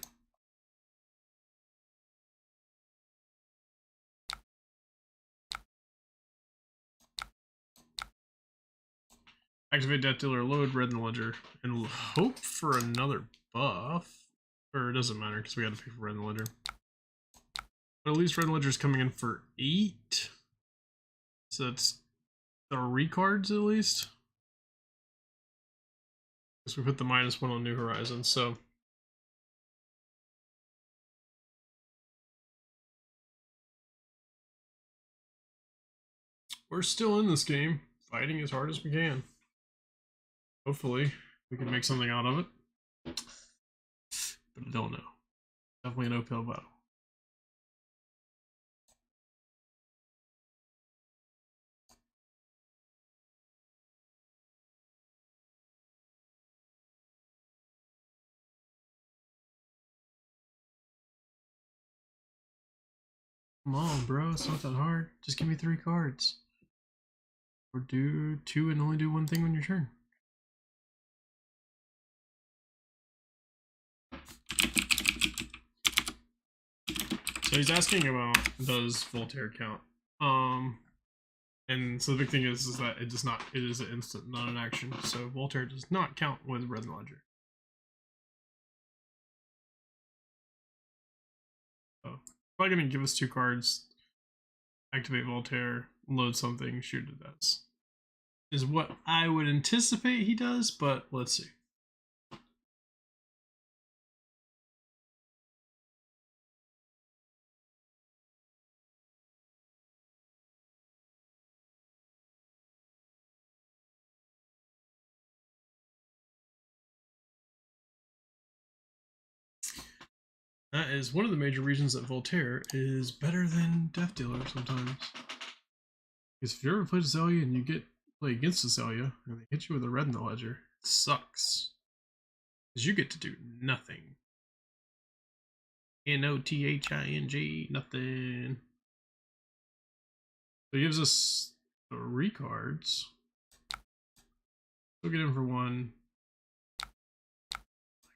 Activate Death Dealer, load red in the ledger, and we'll hope for another buff. Or it doesn't matter because we got to pay for red in the ledger. But at least red ledger is coming in for 8. So that's 3 cards at least. Because we put the -1 on New Horizons, so. We're still in this game, fighting as hard as we can. Hopefully, we can make something out of it. But I don't know. Definitely an uphill battle. Come on, bro. It's not that hard. Just give me 3 cards. Or do 2 and only do 1 thing on your turn. So he's asking about, does Voltaire count? And so the big thing is that it does not. It is an instant, not an action. So Voltaire does not count with red and ledger. So probably gonna give us 2 cards. activate Voltaire, load something, shoot it as. Is what I would anticipate he does, but let's see. That is one of the major reasons that Voltaire is better than Death Dealer sometimes. Because if you ever played Azalea and you play against Azalea and they hit you with a red in the ledger, it sucks. Because you get to do nothing. Nothing, nothing. So it gives us 3 cards. We'll get him for 1. I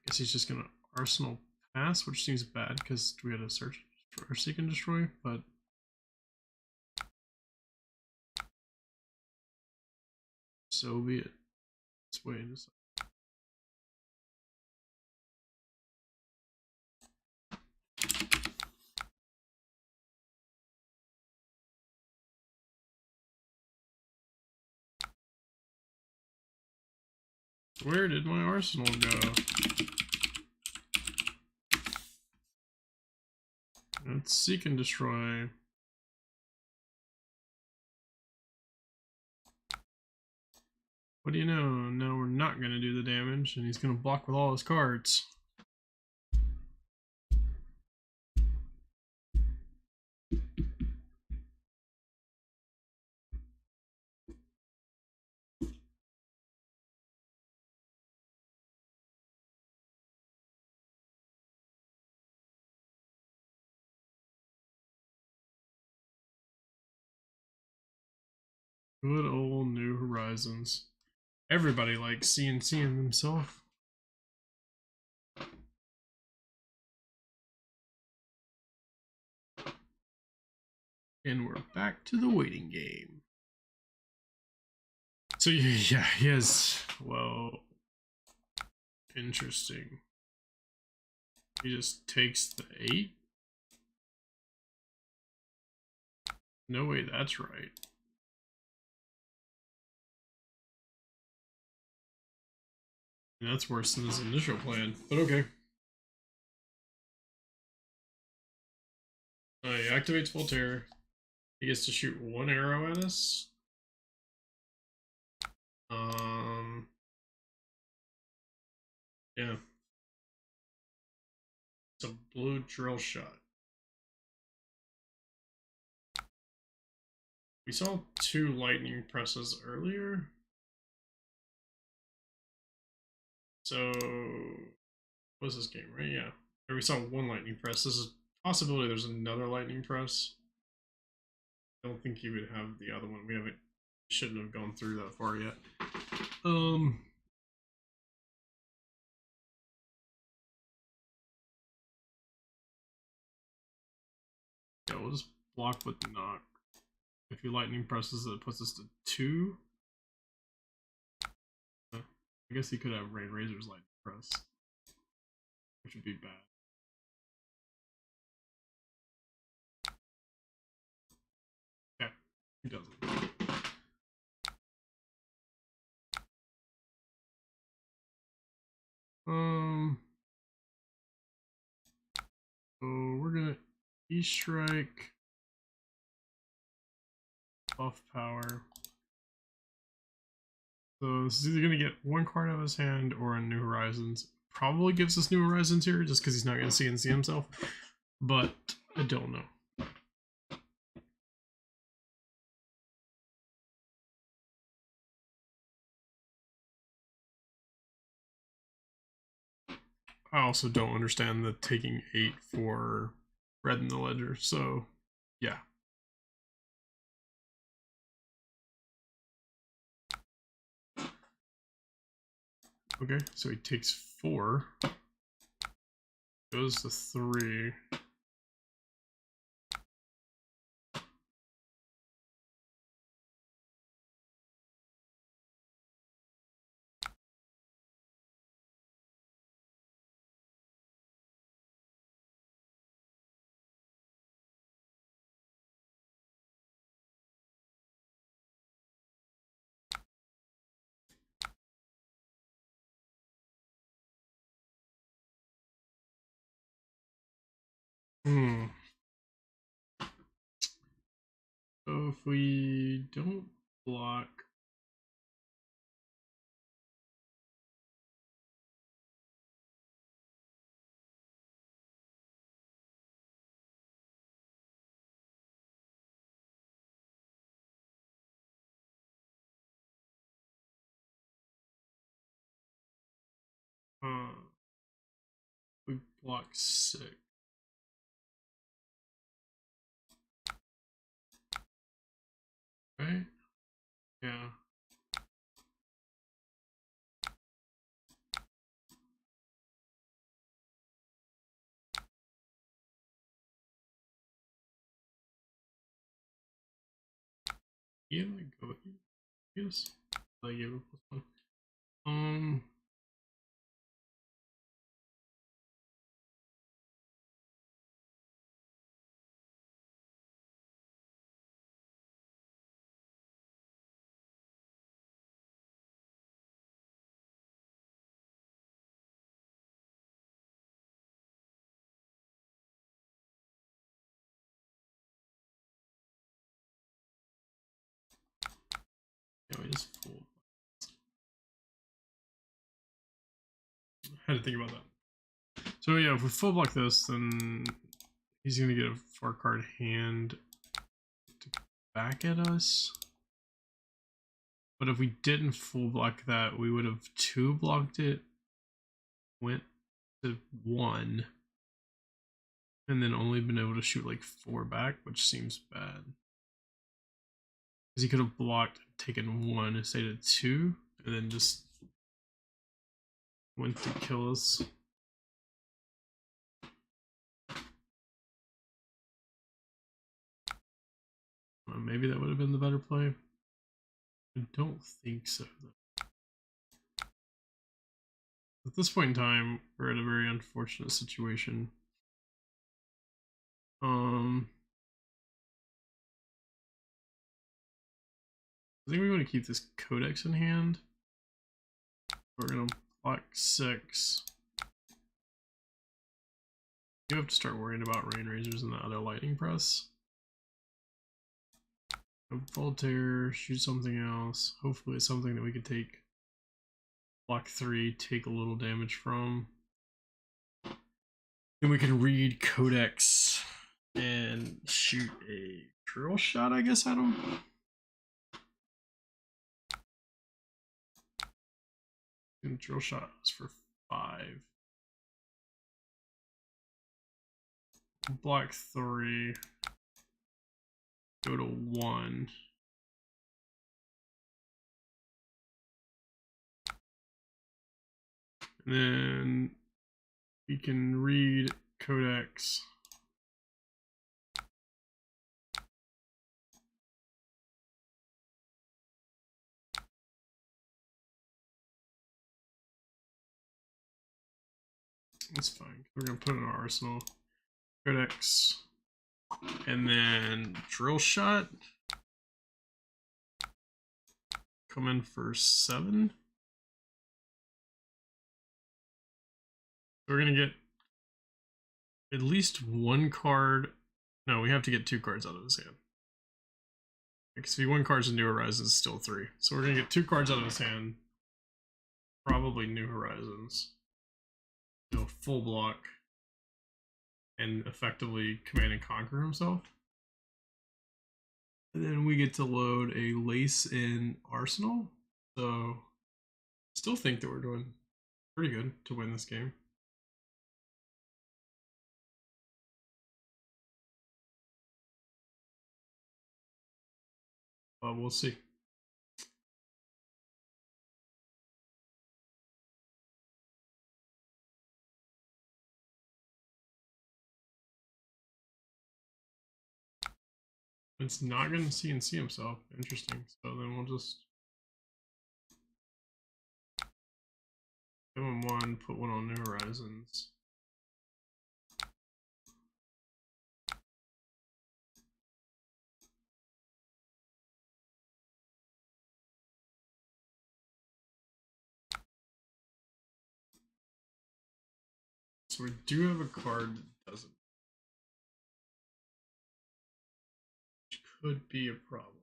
guess he's just gonna Arsenal pass, which seems bad because we had to search or seek and destroy, but so be it. Let's wait a second. Where did my arsenal go? Let's seek and destroy. What do you know? No, we're not going to do the damage, and he's going to block with all his cards. Good old New Horizons. Everybody likes CNCing themselves. And we're back to the waiting game. So yeah, he has, well, interesting. He just takes the 8? No way that's right. And that's worse than his initial plan, but okay. He activates Voltaire. He gets to shoot 1 arrow at us. Yeah. It's a blue drill shot. We saw 2 lightning presses earlier. So, what's this game, right? Yeah. Or we saw 1 lightning press. This is a possibility there's another lightning press. I don't think you would have the other one. We haven't, shouldn't have gone through that far yet. Yeah, we'll just block with knock. If he lightning presses, it puts us to 2. I guess he could have Rain Razor's lightning press, which would be bad. Yeah, he doesn't. So we're gonna E-strike, buff power. So this is either gonna get 1 card out of his hand or a New Horizons. Probably gives us New Horizons here, just because he's not gonna CNC himself. But I don't know. I also don't understand the taking 8 for red in the ledger, so yeah. Okay, so he takes 4. Goes to 3. we don't block. We block 6. Right? Yeah. Yeah, I go with you. Yes. I gave it +1. Yeah, we just fold. I had to think about that. So yeah, if we full block this, then he's gonna get a 4-card hand to back at us. But if we didn't full block that, we would have 2 blocked it, went to 1, and then only been able to shoot like 4 back, which seems bad. Because he could have blocked, taken 1 instead of 2, and then just went to kill us. Maybe that would have been the better play. I don't think so, though. At this point in time, we're at a very unfortunate situation. I think we want to keep this Codex in hand. We're gonna block 6. You have to start worrying about Rain Razors and the other Lightning Press. Voltaire, shoot something else. Hopefully it's something that we could take. Block 3, take a little damage from. Then we can read Codex and shoot a drill shot, I guess, at him. And drill shot was for 5. Block 3. Go to 1. And then we can read Codex. That's fine. We're gonna put it in our arsenal. Codex. And then drill shot. Come in for 7. We're gonna get at least 1 card. No, we have to get 2 cards out of his hand. Because if he 1 cards in New Horizons, still 3. So we're gonna get 2 cards out of his hand. Probably New Horizons. You know, full block. And effectively command and conquer himself. And then we get to load a Lace in Arsenal. So still think that we're doing pretty good to win this game. We'll see. It's not going to CNC himself. Interesting. So then we'll just give him 1, put 1 on New Horizons. So we do have a card that doesn't. Which could be a problem.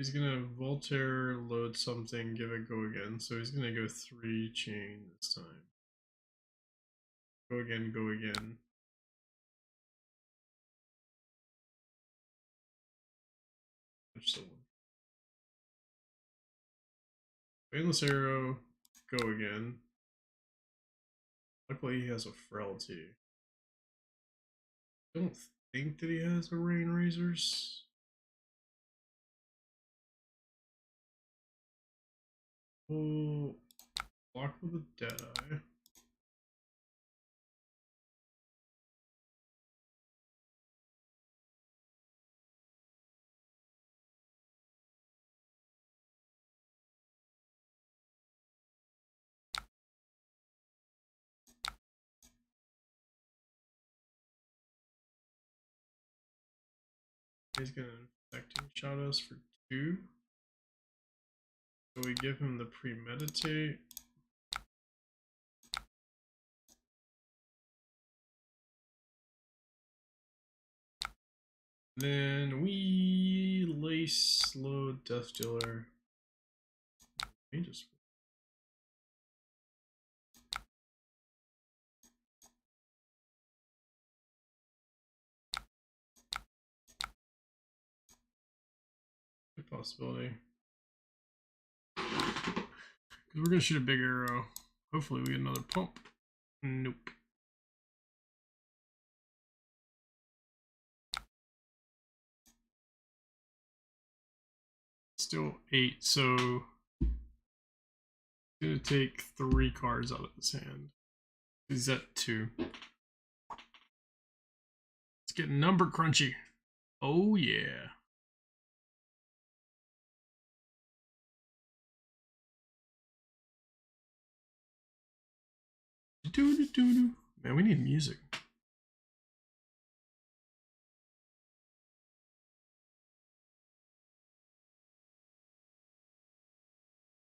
He's gonna Voltaire, load something, give it go again. So he's gonna go 3 chain this time. Go again, go again. Which the one? Endless arrow, go again. Luckily he has a frailty. I don't think that he has a rain razors. We'll block with a Deadeye. He's gonna infecting shot us for 2. So we give him the premeditate. Then we lace load Death Dealer. Just good possibility. Because we're gonna shoot a big arrow. Hopefully we get another pump. Nope. Still 8, so gonna take 3 cards out of his hand. He's at 2. It's getting number crunchy. Oh yeah. Man, we need music.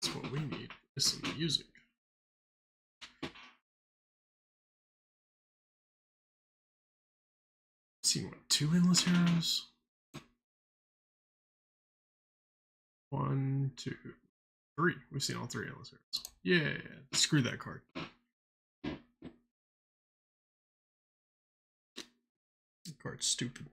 That's what we need. Is some music. Seen what, 2 endless arrows? 1, 2, 3. We've seen all 3 endless arrows. Yeah, screw that card. The card's stupid.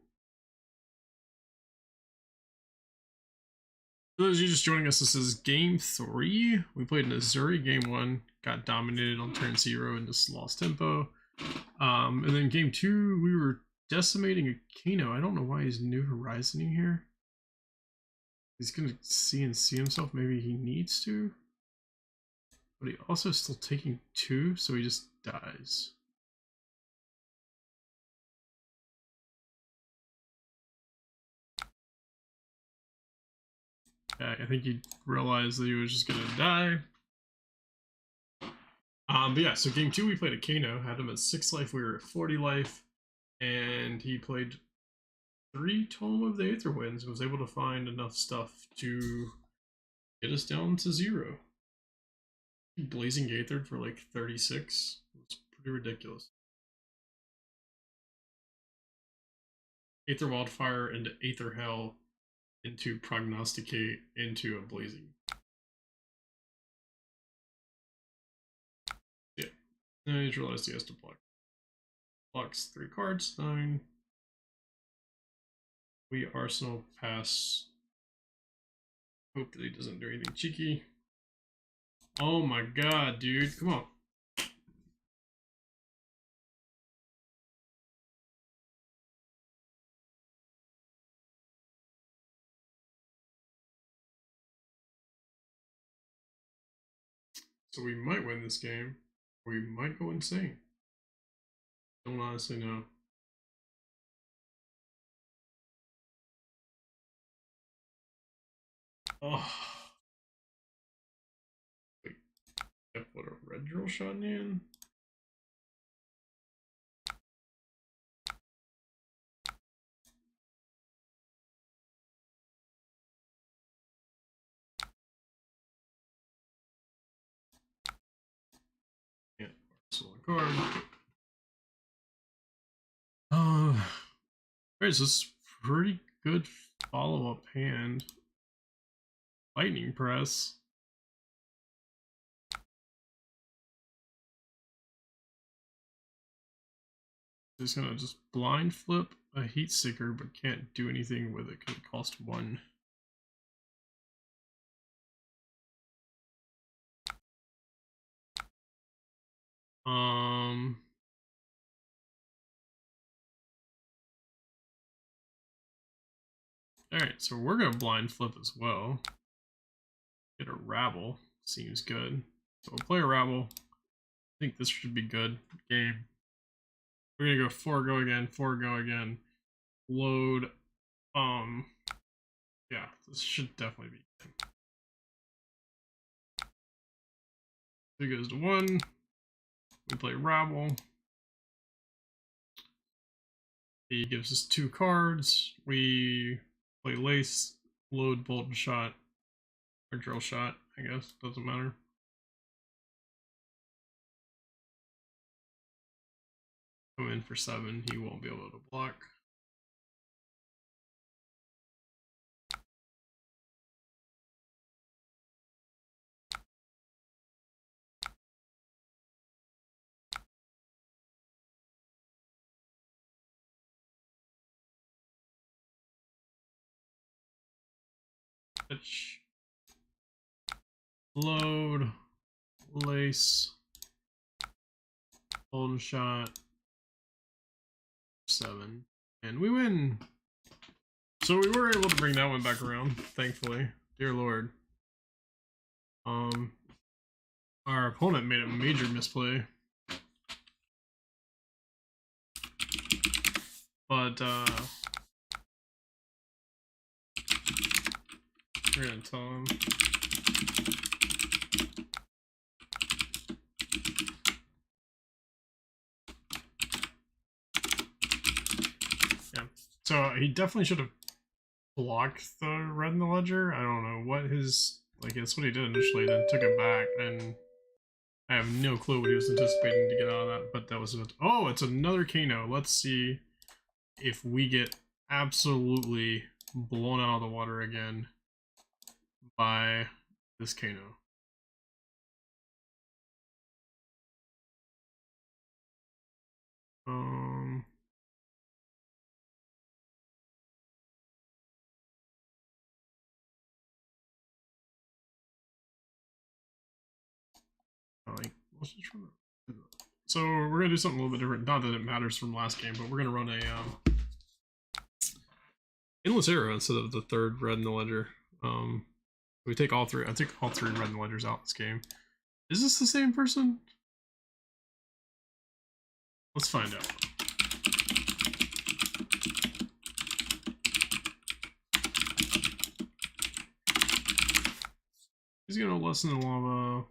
For those of you just joining us, this is game 3. We played in Azuri game 1, got dominated on turn 0 and just lost tempo. And then game 2, we were decimating a Kano. I don't know why he's New Horizoning here. He's gonna CNC himself. Maybe he needs to. But he also is still taking 2, so he just dies. Yeah, I think he realized that he was just gonna die. But yeah, so game 2 we played a Kano, had him at 6 life, we were at 40 life, and he played 3 Tome of the Aether Winds and was able to find enough stuff to get us down to 0. Blazing Aethered for like 36. It's pretty ridiculous. Aether Wildfire into Aether Hell into Prognosticate into a Blazing. Yeah. And I just realized he has to block. Blocks 3 cards, 9. We Arsenal pass. Hope that he doesn't do anything cheeky. Oh my god, dude. Come on. So we might win this game. We might go insane. Don't honestly know. Oh. Wait. What a red drill shot in? Yeah, Arsenal card. Alright, so this is pretty good follow-up hand. Lightning press. He's gonna just blind flip a heat seeker, but can't do anything with it because it costs 1. Alright, so we're gonna blind flip as well. Get a rabble. Seems good. So we'll play a rabble. I think this should be good. Game. We're gonna go 4 go again, 4 go again. Load. Yeah, this should definitely be good. 2 goes to 1. We play rabble. He gives us 2 cards. We play lace, load bolt and shot, or drill shot, I guess. Doesn't matter. Come in for 7. He won't be able to block. Pitch. Load. Lace. Golden shot. 7. And we win. So we were able to bring that one back around, thankfully. Dear Lord. Our opponent made a major misplay. But we're gonna tell him. Yeah. So he definitely should have blocked the red in the ledger. I don't know what his, like, that's what he did initially, then took it back, and I have no clue what he was anticipating to get out of that, but that was it. Oh, it's another Kano. Let's see if we get absolutely blown out of the water again by this Kano. Like, let's just run it. So we're gonna do something a little bit different. Not that it matters from last game, but we're gonna run a endless arrow instead of the 3rd red in the ledger. We take all 3. I think all 3 red in the ledgers out this game. Is this the same person? Let's find out. He's gonna lessen the lava.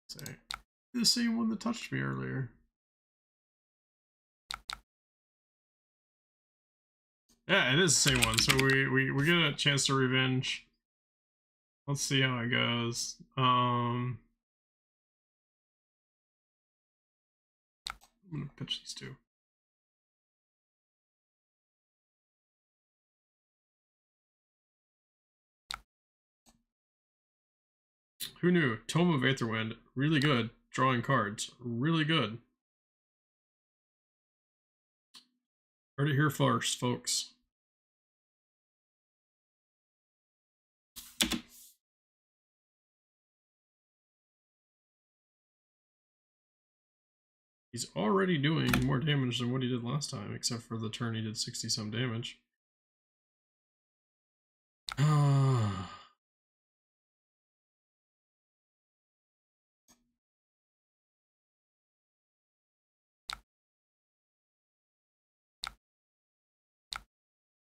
Say, the same one that touched me earlier. Yeah, it is the same one. So we get a chance to revenge. Let's see how it goes. I'm gonna pitch these 2. Who knew? Tome of Aetherwind, really good. Drawing cards, really good. Heard it here first, folks. He's already doing more damage than what he did last time, except for the turn he did 60-some damage.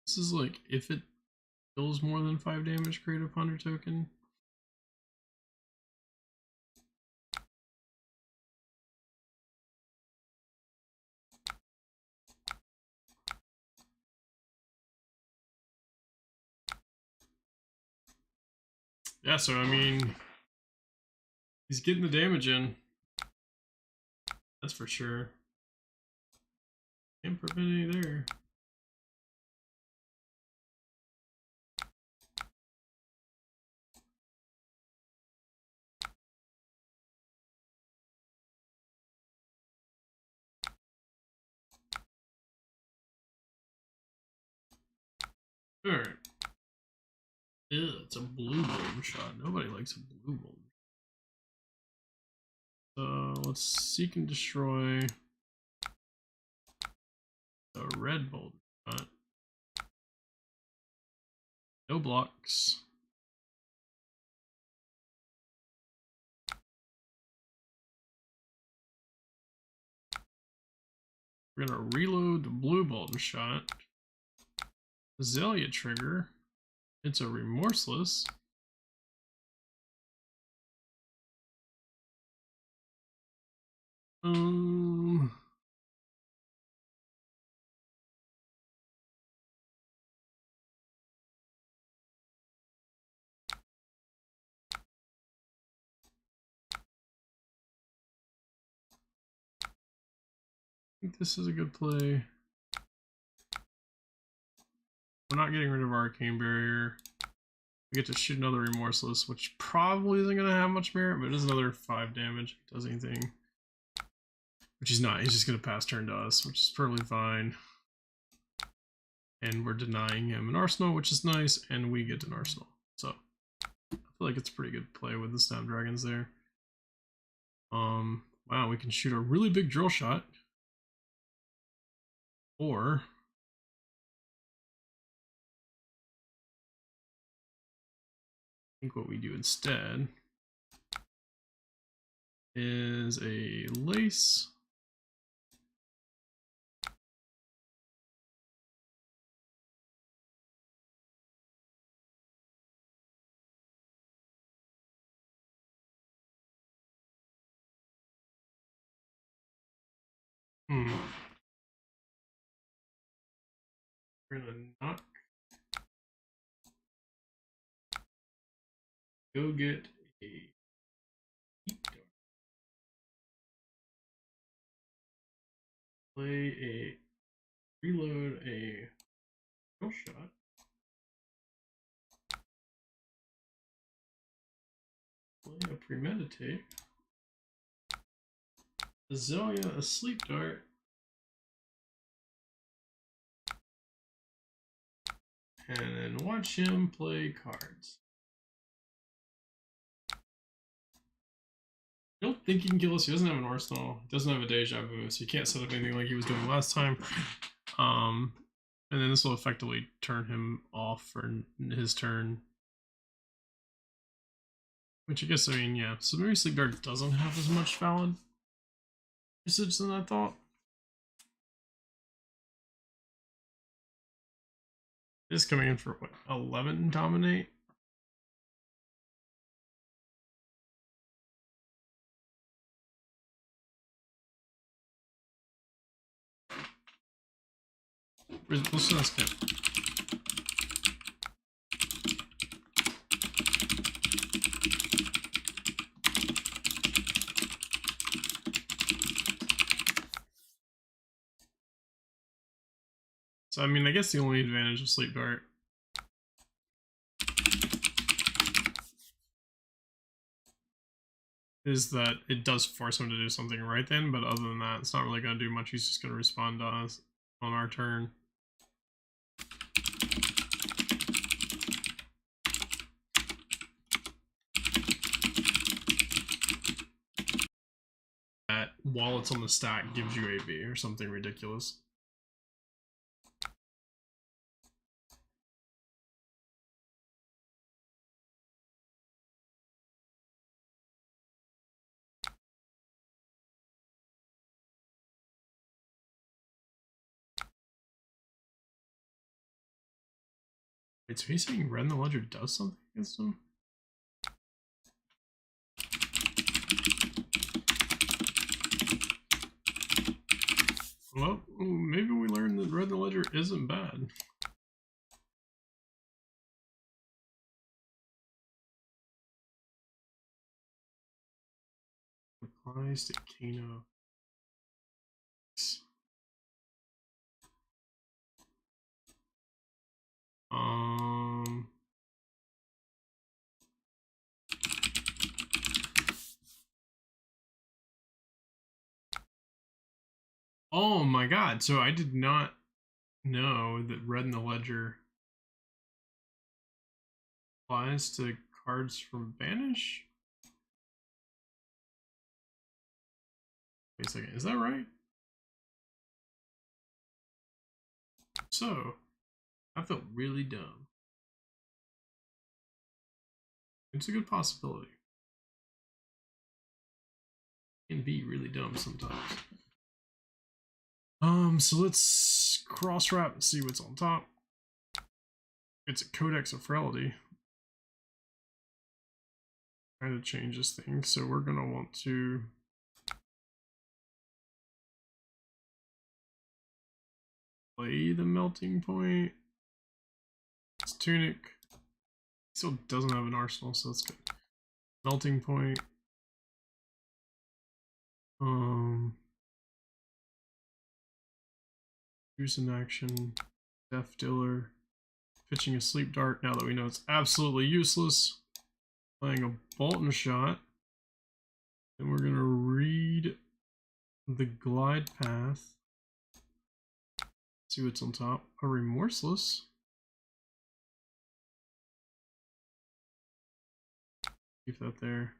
This is like, if it deals more than 5 damage, create a ponder token. Yeah, so I mean, he's getting the damage in. That's for sure. Can't prevent any there. Alright. Ew, it's a blue golden shot. Nobody likes a blue golden. So let's seek and destroy the red golden shot. No blocks. We're gonna reload the blue golden shot. Azalea trigger. It's a remorseless. I think this is a good play. We're not getting rid of Arcane Barrier. We get to shoot another Remorseless, which probably isn't going to have much merit, but it is another 5 damage if it does anything. Which he's not. He's just going to pass turn to us, which is perfectly fine. And we're denying him an Arsenal, which is nice, and we get an Arsenal. So, I feel like it's a pretty good play with the Snapdragons there. Wow, we can shoot a really big drill shot. Or I think what we do instead is a lace. We're gonna not go get a play a reload a drill shot. Play a premeditate. Azalea a sleep dart. And then watch him play cards. I don't think he can kill us. He doesn't have an arsenal. He doesn't have a deja vu, so he can't set up anything like he was doing last time. And then this will effectively turn him off for his turn. Which I guess, I mean, yeah. So maybe Sleep Dart doesn't have as much valid usage than I thought. It's coming in for what, 11 dominate? Let's not skip. So I mean, I guess the only advantage of Sleep Dart is that it does force him to do something right then, but other than that, it's not really going to do much. He's just going to respond to us on our turn. That, while it's on the stack, gives you AB or something ridiculous. Wait, so he's saying Red in the Ledger does something against him? Well, maybe we learned that Red in the Ledger isn't bad. Applies to Kano. Oh my god, so I did not know that Red in the Ledger Applies to cards from Banish? Wait a second, is that right? So, I felt really dumb. It's a good possibility. It can be really dumb sometimes. So let's cross-wrap and see what's on top. It's a Codex of Frailty. Kind of changes things, so we're gonna want to play the Melting Point. It's Tunic. Still doesn't have an arsenal, so that's good. Melting Point. Use an action. Death Dealer. Pitching a Sleep Dart now that we know it's absolutely useless. Playing a Bolton Shot. And we're gonna read the Glide Path. See what's on top. A Remorseless. Keep that there.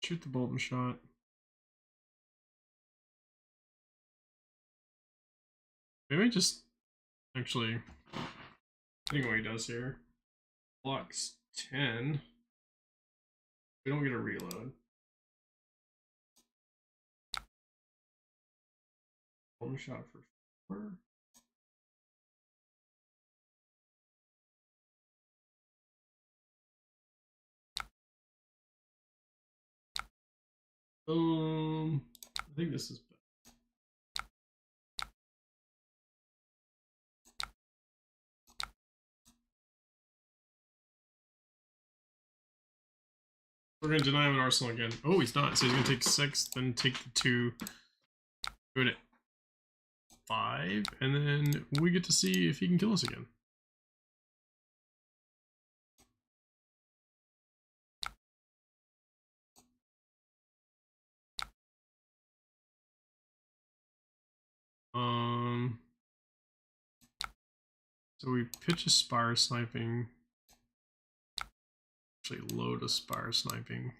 Shoot the Bolton Shot. Maybe just actually, I think what he does here. Blocks 10. We don't get a reload. Bolton Shot for 4. I think this is better. We're gonna deny him an arsenal again. Oh, he's not. So he's gonna take 6, then take the 2. Go to 5, and then we get to see if he can kill us again. So we pitch a Spire Sniping. Actually load a Spire Sniping.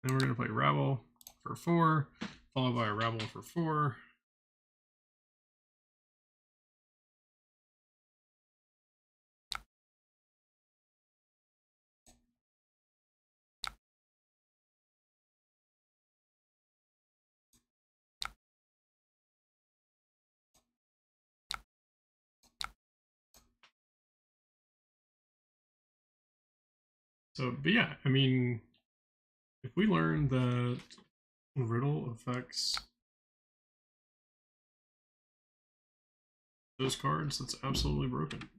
Then we're gonna play Rabble for 4, followed by a Rabble for 4. So, but yeah, I mean, if we learn that Riddle affects those cards, that's absolutely broken.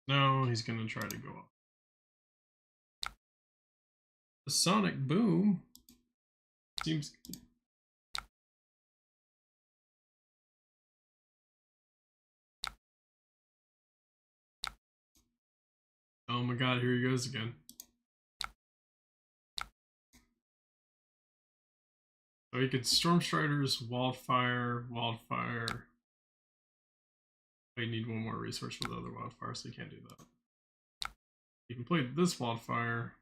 No, he's gonna try to go off. The Sonic Boom seems. Oh my god, here he goes again. So he could Storm Striders, Wildfire, Wildfire. I need one more resource for the other Wildfire, so he can't do that. He can play this Wildfire.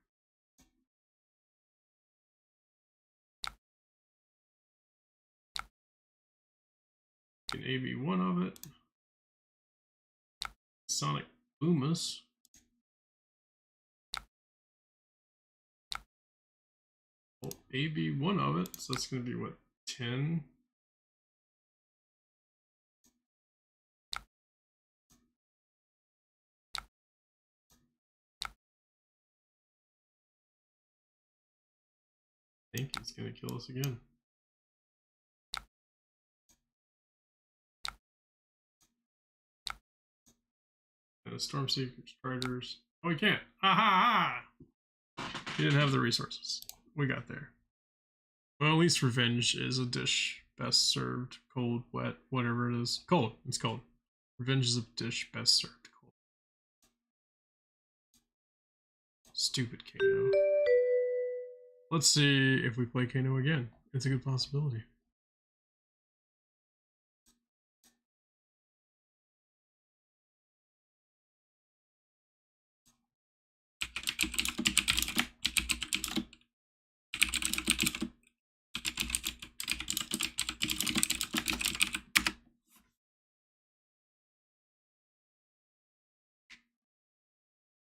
He can AV one of it. Sonic Boomus. Well, AB one of it, so that's going to be what, 10? I think he's going to kill us again. And a Storm Seeker Striders. Oh, he can't. Ha ha ha! He didn't have the resources. We got there. Well, at least Revenge is a dish best served cold, wet, whatever it is. Cold. It's cold. Revenge is a dish best served cold. Stupid Kato. Let's see if we play Kano again. It's a good possibility.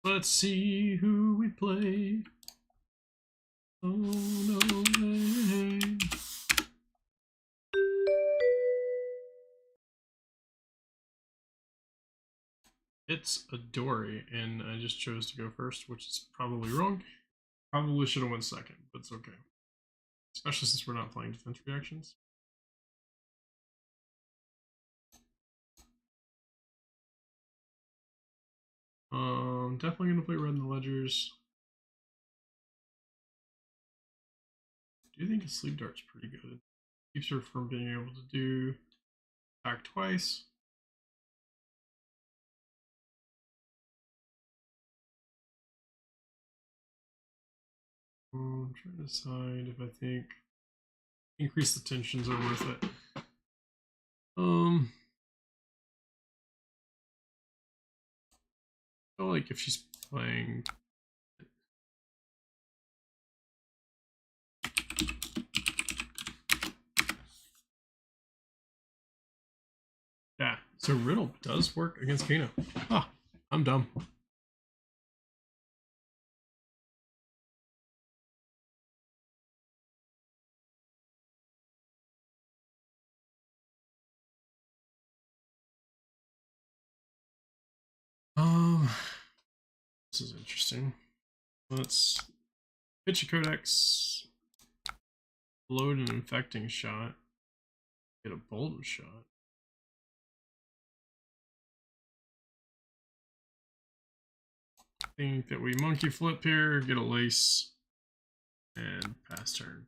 Let's see who we play. Oh no way. It's a Dory, and I just chose to go first, which is probably wrong. Probably should have went second, but it's okay. Especially since we're not playing defense reactions. Definitely gonna play red in the ledgers. I do think a sleep dart's pretty good. Keeps her from being able to do attack twice. I'm trying to decide if I think increase the tensions are worth it. I feel like if she's playing yeah, so Riddle does work against Kano. Ah, I'm dumb. This is interesting. Let's pitch a codex, load an infecting shot, get a bolden shot. I think that we monkey flip here, get a lace, and pass turn.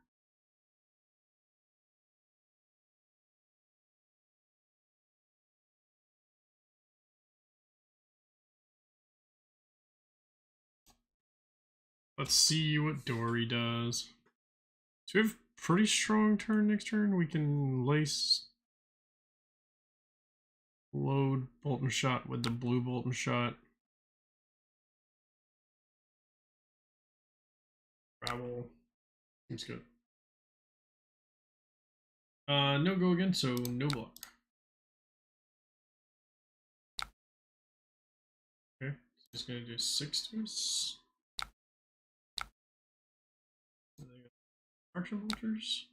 Let's see what Dory does. So we have pretty strong turn next turn. We can lace, load Bolton shot with the blue Bolton shot. Travel. Seems good. No go again, so no block. Okay, so just gonna do 6 to us. Archer vultures.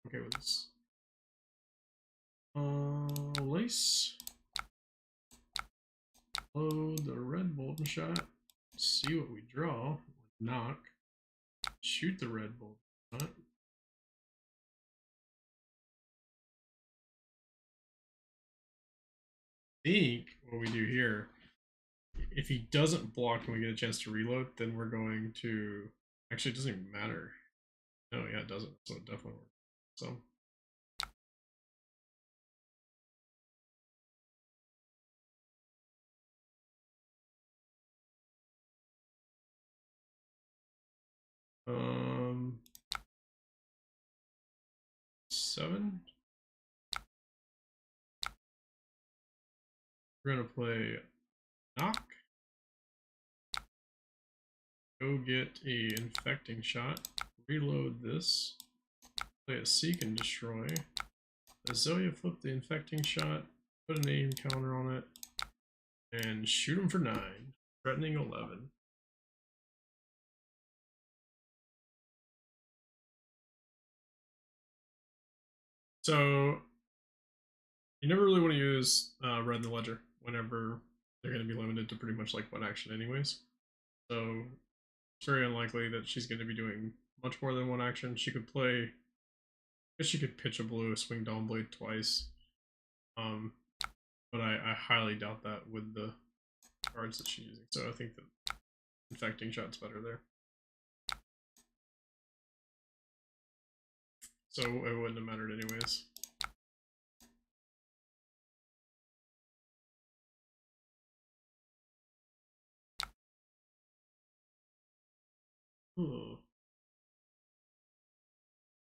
Okay with this. Lace. Load the red Bolton shot. See what we draw. Knock. Shoot the red Bolton shot. I think what we do here, if he doesn't block and we get a chance to reload, then we're going to. Actually, it doesn't even matter. No, yeah, it doesn't. So it definitely works. So. Um, 7. We're gonna play knock. Go get a infecting shot. Reload this. Play a seek and destroy. Azalea flip the infecting shot. Put a name counter on it. And shoot him for 9. Threatening 11. So you never really want to use red in the ledger whenever they're going to be limited to pretty much like one action anyways. So it's very unlikely that she's going to be doing much more than one action. She could play, I guess she could pitch a blue, swing Dawnblade twice. But I highly doubt that with the cards that she's using. So I think that infecting shot's better there. So it wouldn't have mattered anyways. Oh,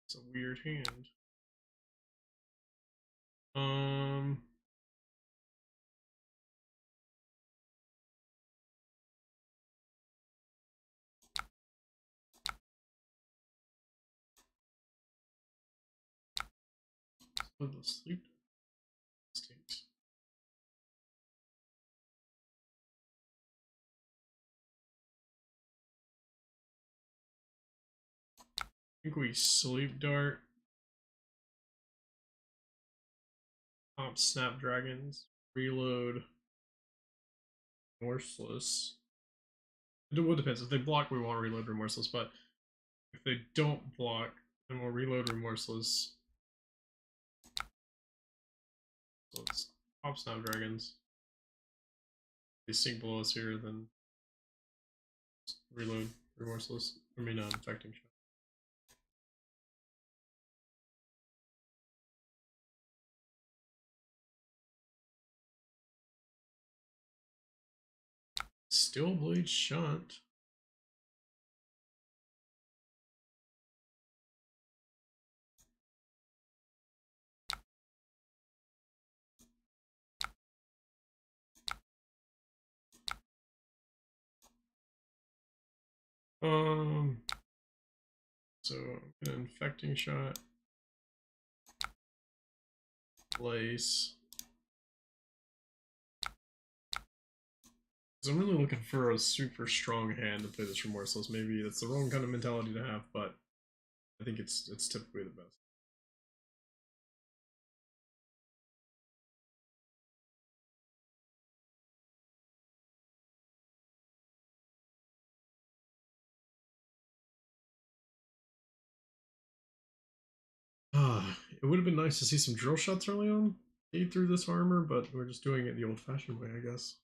it's a weird hand. Oh, the sleep stinks. I think we sleep dart. Pop snapdragons. Reload. Remorseless. It well, depends. If they block, we won't reload remorseless, but if they don't block, then we'll reload remorseless. So let's pop snapdragons. If they sink below us here, then reload remorseless. I mean, infecting shot. Steel blade shunt. So an infecting shot. Place. So I'm really looking for a super strong hand to play this remorseless. Maybe that's the wrong kind of mentality to have, but I think it's typically the best. It would have been nice to see some drill shots early on. Through this armor, but we're just doing it the old-fashioned way, I guess.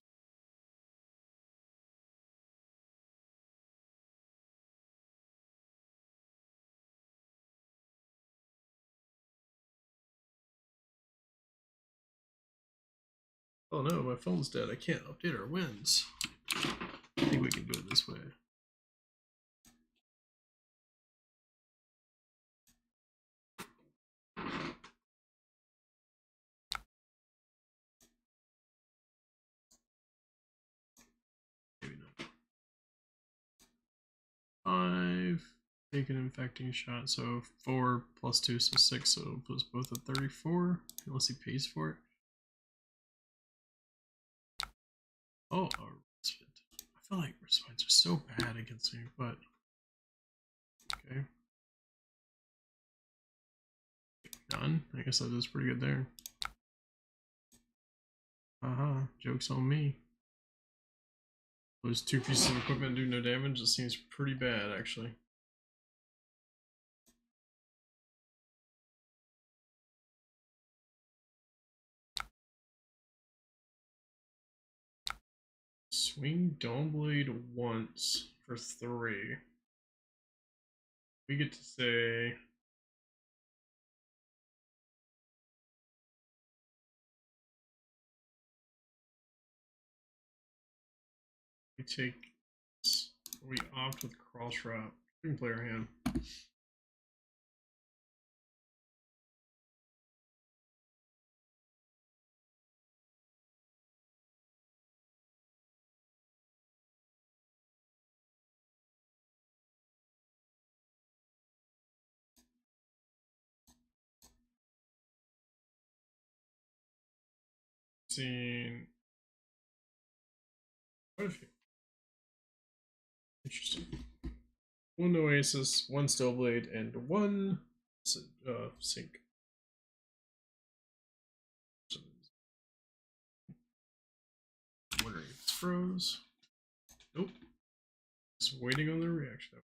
Oh no, my phone's dead. I can't update our wins. I think we can do it this way. Maybe not. 5. Take an infecting shot, so 4 plus 2, so 6, so it'll put us both at 34, unless he pays for it. Oh, a respite. I feel like respites are so bad against me, but okay. Done. I guess that is pretty good there. Joke's on me. Those 2 pieces of equipment do no damage. It seems pretty bad, actually. Swing Dawnblade once for 3. We get to say we take this, we opt with cross wrap. We can play our hand. Seen quite a few. Interesting. 1 Oasis, 1 Stillblade, and 1 Sync. I'm wondering if it's froze. Nope. Just waiting on the reaction.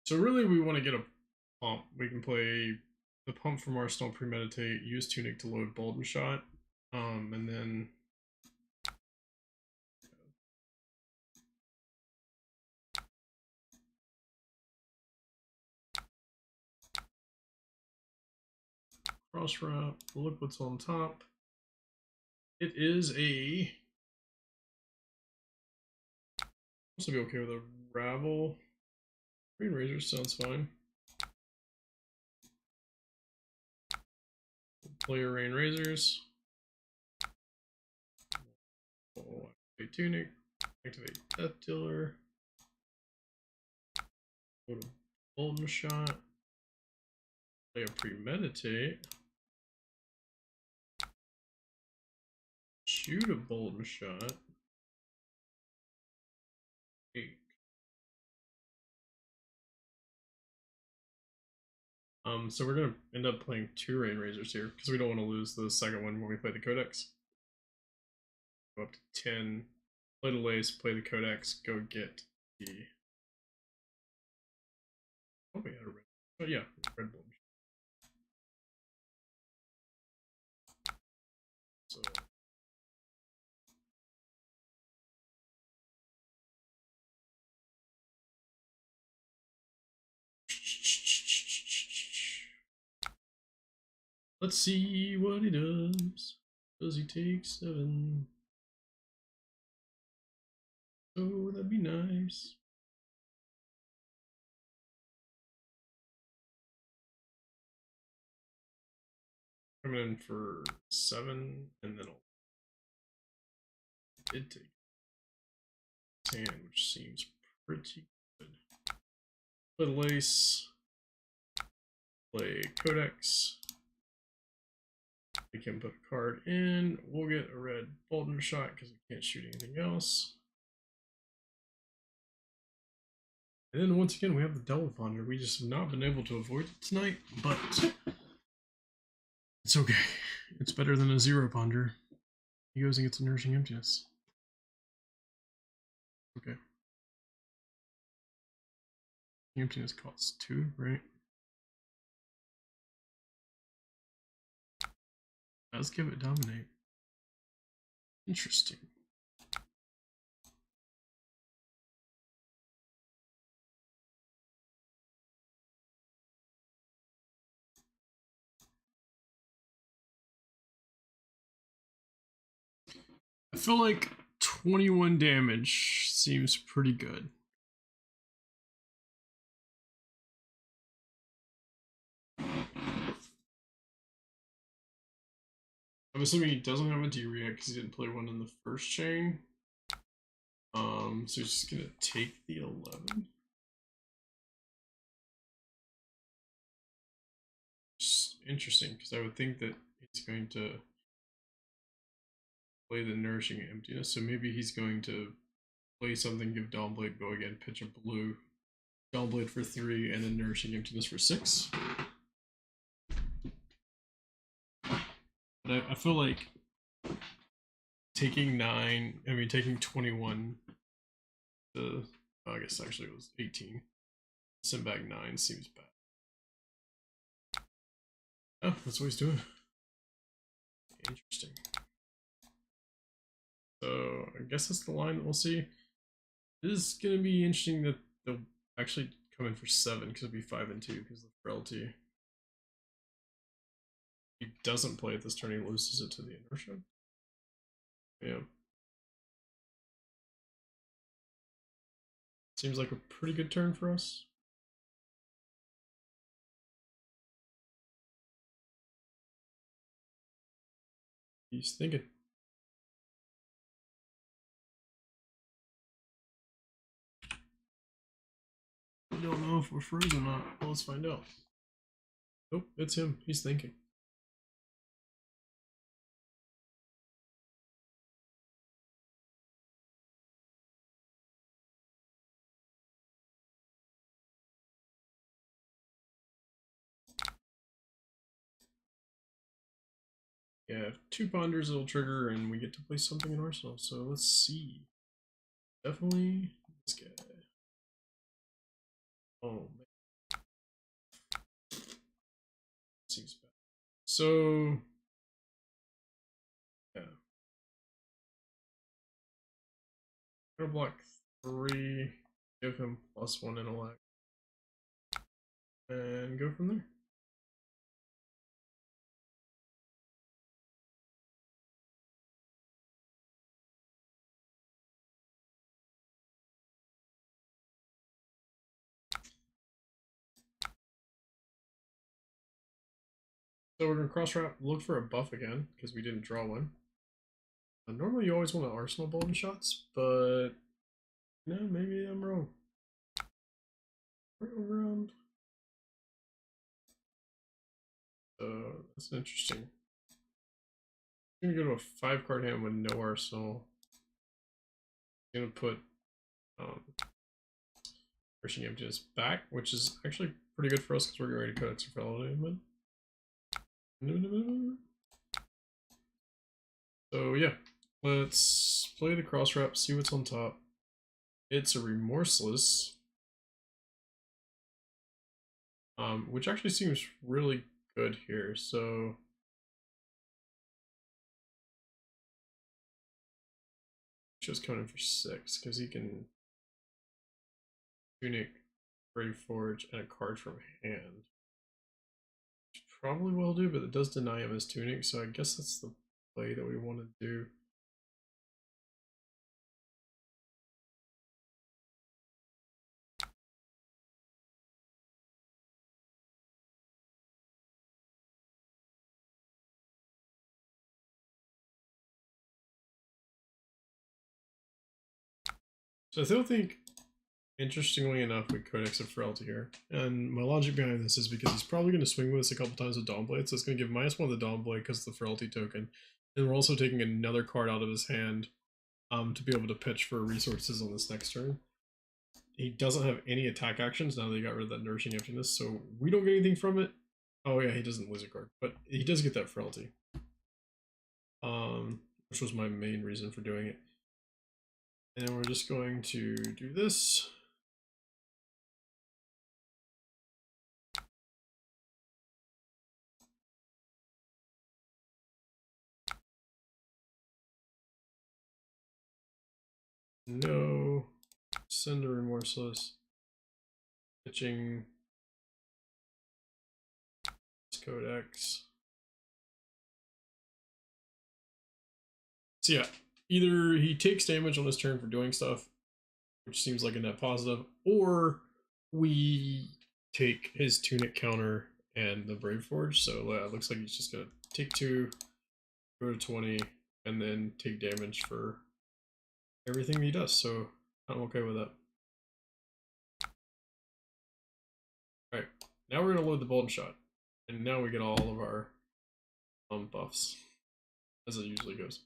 So really we want to get a pump. We can play the pump from Arsenal, Premeditate, use Tunic to load Bolden Shot, and then cross wrap. Look what's on top. It is a. Also be okay with a ravel. Green razor sounds fine. Player rain razors. Activate tunic. Activate death dealer. Go to golden shot. Play a premeditate. Shoot a golden shot. 8. So we're gonna end up playing 2 rain razors here because we don't want to lose the second one when we play the codex. Go up to 10. Play the lace. Play the codex. Go get the. Oh, we had a red. Oh yeah, red golden. So. Let's see what he does. Does he take 7? Oh, that'd be nice. Coming in for 7, and then I'll did take 10, which seems pretty good. Play the lace. Play codex. We can put a card in. We'll get a red Bolton shot because we can't shoot anything else. And then once again, we have the double ponder. We just have not been able to avoid it tonight, but it's okay. It's better than a 0 ponder. He goes and gets a nourishing emptiness. Okay. Emptiness costs 2, right? Let's give it dominate. Interesting. I feel like 21 damage seems pretty good. I'm assuming he doesn't have a D-react because he didn't play one in the first chain. So he's just gonna take the 11. Just interesting, because I would think that he's going to play the nourishing emptiness. So maybe he's going to play something, give Dawnblade, go again, pitch a blue, Dawnblade for 3, and then nourishing emptiness for 6. But I feel like taking 21 to, oh, I guess actually it was 18. Send back 9 seems bad. Oh, that's what he's doing. Interesting. So I guess that's the line that we'll see. It is going to be interesting that they'll actually come in for 7 because it'll be 5 and 2 because of the frailty. He doesn't play it this turn, he loses it to the inertia. Yeah. Seems like a pretty good turn for us. He's thinking. I don't know if we're frozen or not. Well, let's find out. Nope, it's him. He's thinking. Yeah, 2 ponders it'll trigger and we get to play something in Arsenal. So let's see. Definitely this guy. Oh man. Seems bad. So yeah. Gonna block 3, give him +1 intellect. And go from there. So we're gonna cross wrap, look for a buff again, because we didn't draw one. Normally you always want to arsenal Bolden shots, but no, maybe I'm wrong. Around. That's interesting. I'm gonna go to a 5-card hand with no arsenal. I'm gonna put Rushing Emptiness back, which is actually pretty good for us because we're getting ready to cut extra fellow. So yeah, let's play the cross wrap, see what's on top. It's a Remorseless, which actually seems really good here. So just coming in for 6 because he can Tunic, Brave Forge, and a card from hand. Which probably will do, but it does deny him his Tunic, so I guess that's the play that we want to do. So I still think, interestingly enough, we could exit Frailty here. And my logic behind this is because he's probably going to swing with us a couple times with Dawnblade, so it's going to give -1 the Dawnblade because of the Frailty token. And we're also taking another card out of his hand to be able to pitch for resources on this next turn. He doesn't have any attack actions now that he got rid of that Nourishing Emptiness, so we don't get anything from it. Oh yeah, he doesn't lose a card, but he does get that Frailty. Which was my main reason for doing it. And we're just going to do this. No. Send a Remorseless. Pitching. Codex. So yeah, either he takes damage on his turn for doing stuff, which seems like a net positive, or we take his Tunic counter and the Brave Forge. So it looks like he's just gonna take 2, go to 20, and then take damage for everything he does. So I'm okay with that. Alright, now we're gonna load the Bolden Shot. And now we get all of our buffs, as it usually goes.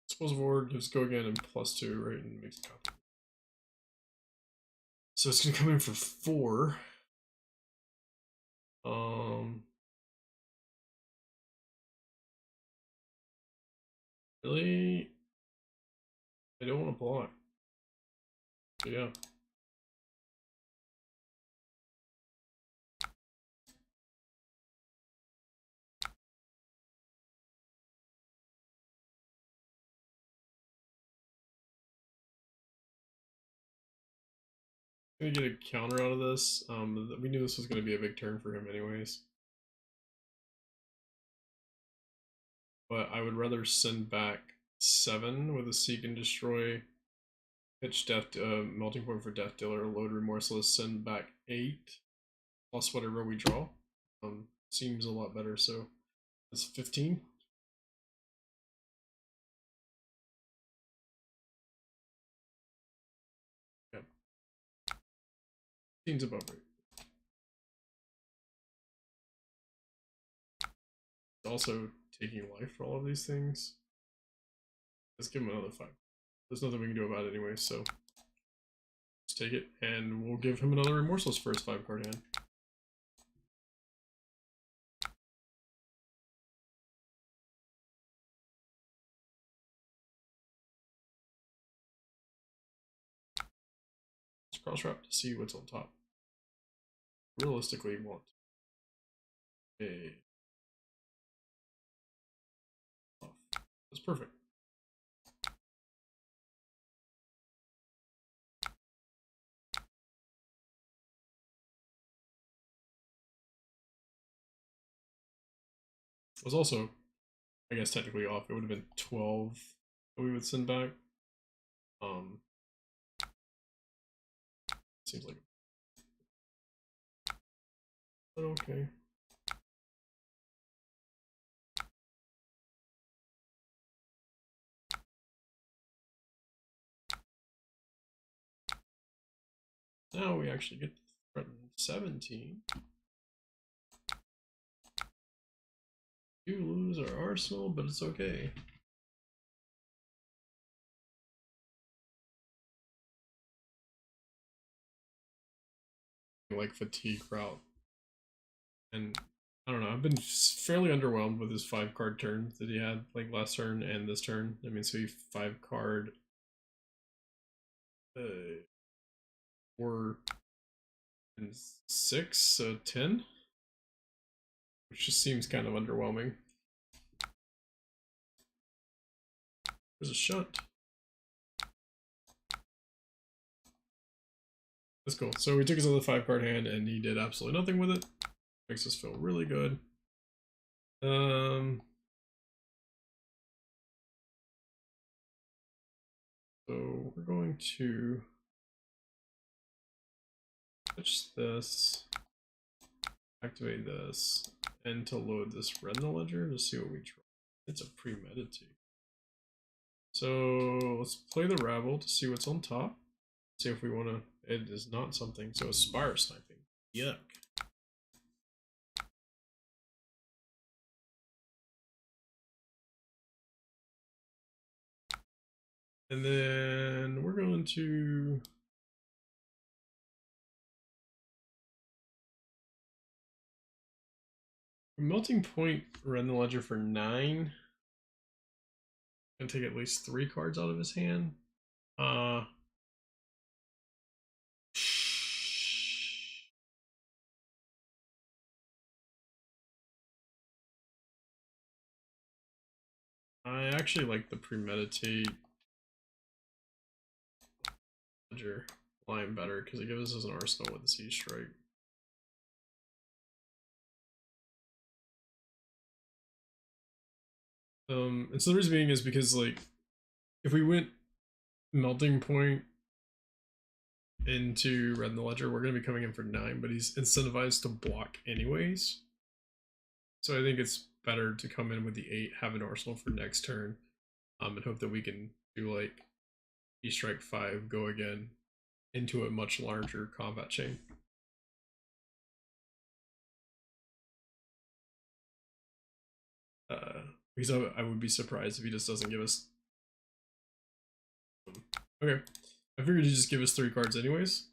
Explosive Ward gives go again and +2, right, and makes a copy. So it's gonna come in for 4. Really, I don't want to block. So yeah. Gonna get a counter out of this. We knew this was gonna be a big turn for him anyways. But I would rather send back 7 with a Seek and Destroy, pitch Death, Melting Point for Death Dealer, load Remorseless, send back 8, plus whatever we draw. Seems a lot better, so it's 15. Yep. 15's about right. Also taking life for all of these things. Let's give him another 5. There's nothing we can do about it anyway, so let's take it, and we'll give him another Remorseless for his 5-card hand. Let's cross wrap to see what's on top. Realistically, want a buff. That's perfect. It was also, I guess, technically off. It would have been 12 that we would send back. Seems like, but okay. Now we actually get to threaten 17. We do lose our arsenal, but it's okay. Like fatigue route. And I don't know, I've been fairly underwhelmed with his 5-card turn that he had, like last turn and this turn. I mean, so he 5-card 4 and 6, so 10, which just seems kind of underwhelming. There's a shunt. That's cool. So we took his other 5-card hand and he did absolutely nothing with it. Makes us feel really good. So we're going to switch this, activate this, and to load this red in the ledger to see what we draw. It's a premeditate. So let's play the rabble to see what's on top. See if we want to. It is not something. So Spire Sniping. Yuck. And then we're going to Melting Point run the ledger for 9. Gonna take at least 3 cards out of his hand. I actually like the Premeditate ledger line better because it gives us an arsenal with the Sea Strike. And so the reason being is because, like, if we went Melting Point into Red in the Ledger, we're going to be coming in for 9, but he's incentivized to block anyways. So I think it's better to come in with the 8, have an arsenal for next turn, and hope that we can do, like, E-Strike 5, go again, into a much larger combat chain. Because I would be surprised if he just doesn't give us... Okay. I figured he'd just give us 3 cards anyways.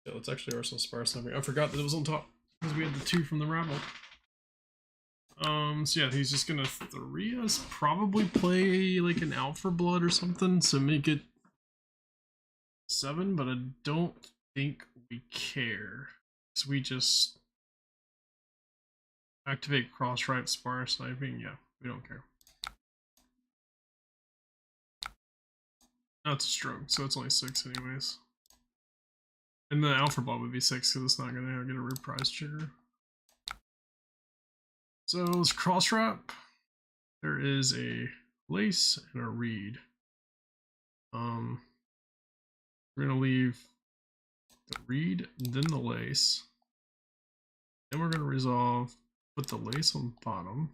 Yeah, let's actually Arsenal Spire Sniping. I forgot that it was on top because we had the 2 from the Rabble. So yeah, he's just gonna 3 us, probably play like an Alpha Blood or something, so make it 7, but I don't think we care. So we just activate Cross-Right Spire Sniping. Yeah, we don't care. That's a stroke, so it's only 6 anyways. And the Alpha Blood would be 6 because it's not gonna get a reprise trigger. So let's cross wrap. There is a lace and a reed. We're gonna leave the reed, then the lace. Then we're gonna resolve, put the lace on the bottom.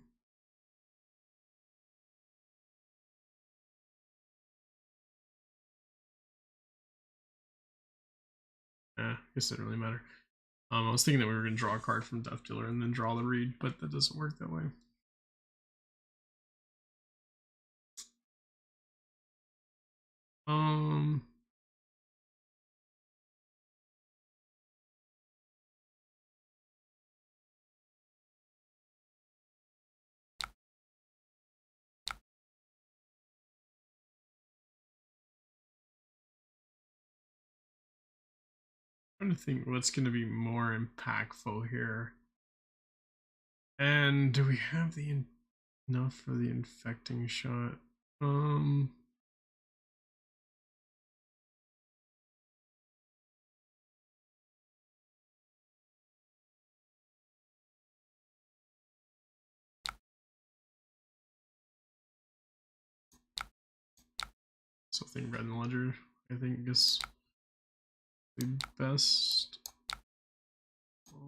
I guess it didn't really matter. I was thinking that we were gonna draw a card from Death Dealer and then draw the reed, but that doesn't work that way. I'm trying to think what's going to be more impactful here. And do we have the enough for the infecting shot? Something red in the ledger, I think, is the best.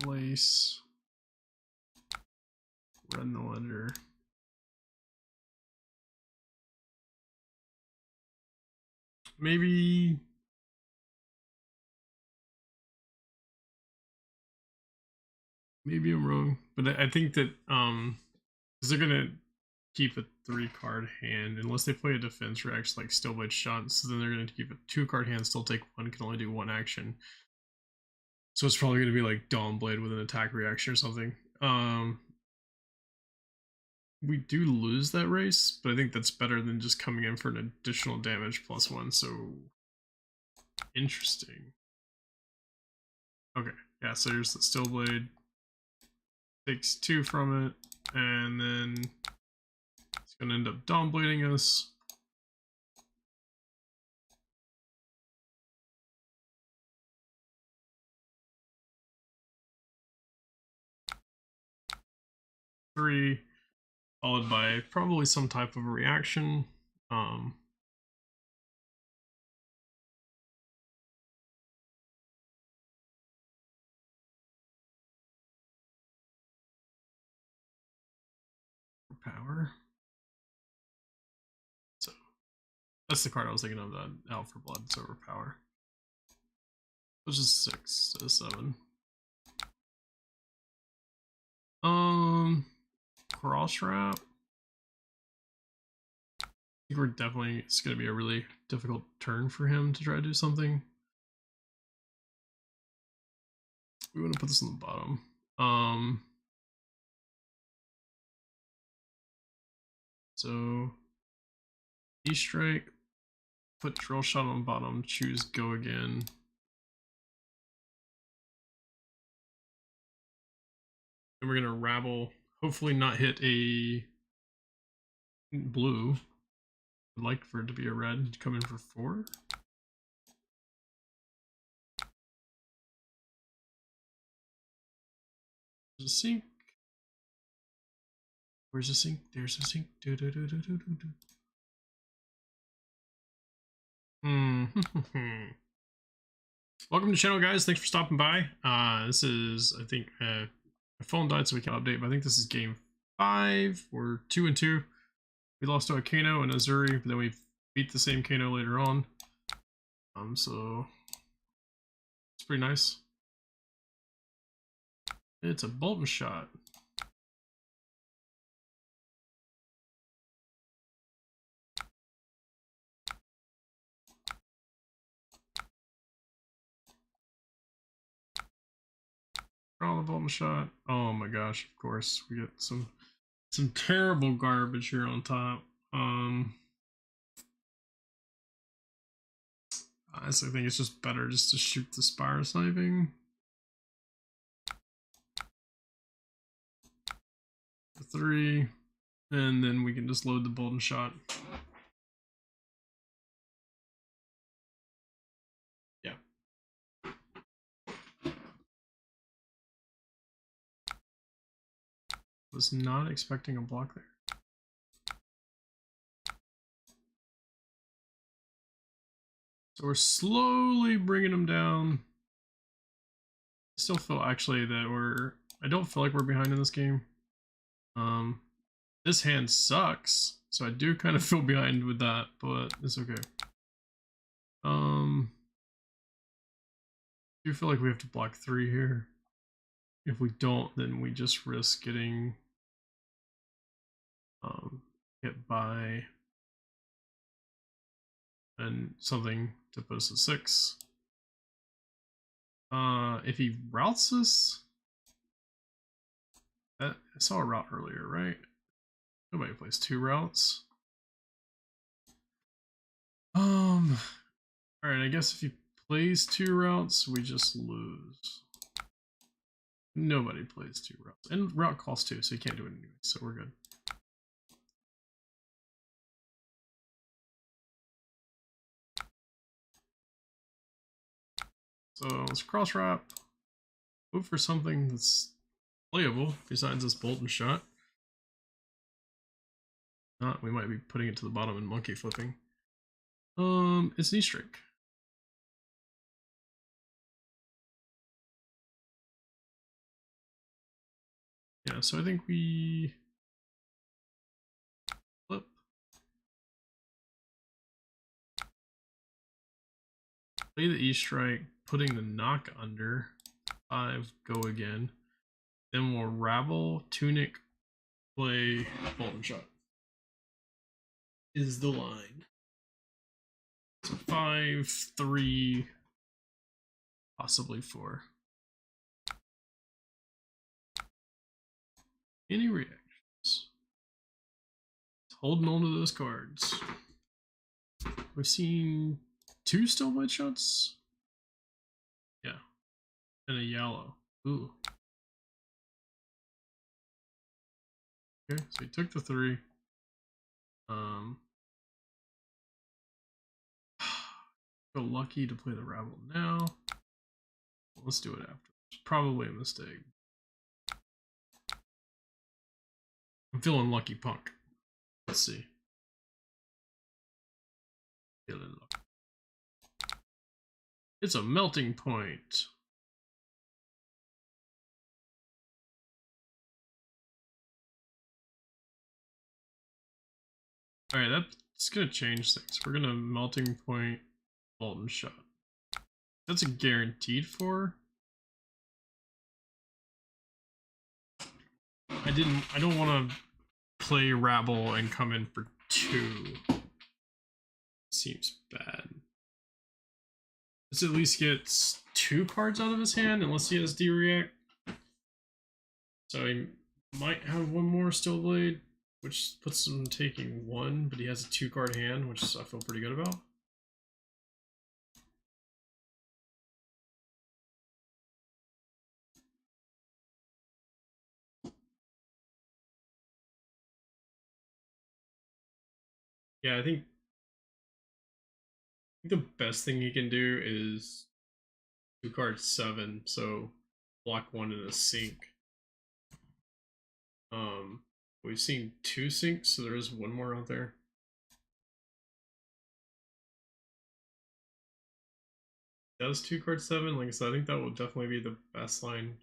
Lace. red in the ledger. Maybe I'm wrong, but I think that because they're gonna keep a 3-card hand unless they play a defense reaction like Stillblade Shot. So then they're gonna keep a 2-card hand, still take 1, can only do 1 action. So it's probably gonna be like Dawn Blade with an attack reaction or something. We do lose that race, but I think that's better than just coming in for an additional damage +1. So interesting. Okay, yeah. So here's the Stillblade. Takes 2 from it, and then it's gonna end up Dawn Blading us. Three, followed by probably some type of a reaction. Power. So that's the card I was thinking of, that out for blood. It's overpower. Which is 6 to 7. Cross wrap. I think we're definitely, it's gonna be a really difficult turn for him to try to do something. We want to put this on the bottom. So E-strike, put drill shot on bottom, choose go again. And we're gonna rabble, hopefully not hit a blue. I'd like for it to be a red, come in for 4. There's a sink. Where's the sink? There's a sink. Welcome to the channel, guys. Thanks for stopping by. This is, I think, my phone died, so we can't update, but I think this is game 5. We're 2-2. We lost to a Kano and Azuri, but then we beat the same Kano later on. So it's pretty nice. It's a Bolton shot. Draw the Bolton shot. Oh my gosh! Of course, we get some terrible garbage here on top. Honestly, I think it's just better just to shoot the Spire Sniping. 3, and then we can just load the Bolton shot. Yeah. Was not expecting a block there. So we're slowly bringing them down. I still feel actually that I don't feel like we're behind in this game. This hand sucks, so I do kind of feel behind with that, but it's okay. I do feel like we have to block 3 here. If we don't, then we just risk getting hit by and something to put us at 6. If he routes us, I saw a route earlier, right? Nobody plays 2 routes. Alright, I guess if he plays 2 routes, we just lose. Nobody plays 2 routes. And route costs 2, so you can't do it anyway, so we're good. So let's cross wrap. Move for something that's playable besides this Bolton shot. Not, we might be putting it to the bottom and monkey flipping. It's an E-strike. Yeah, so I think we Play the E-strike, putting the knock under. 5, go again. Then we'll rabble, tunic, play bolt and shot. Is the line. So 5, 3, possibly 4. Any reactions? Holding on to those cards. We've seen 2 still blade shots. Yeah. And a yellow. Ooh. Okay, so he took the 3. Feel lucky to play the rabble now. Let's do it after. Probably a mistake. I'm feeling lucky punk. Let's see. Feeling lucky. It's a melting point. Alright, that's gonna change things. We're gonna melting point bolt and shot. That's a guaranteed 4. I don't wanna play rabble and come in for 2. Seems bad. This at least gets 2 cards out of his hand unless he has D-react. So he might have 1 more Steel Blade, which puts him taking 1, but he has a 2-card hand, which I feel pretty good about. Yeah, I think the best thing you can do is 2-card 7, so block 1 in a sync. We've seen 2 syncs, so there is 1 more out there. That was 2-card 7. Like I said, I think that will definitely be the best line.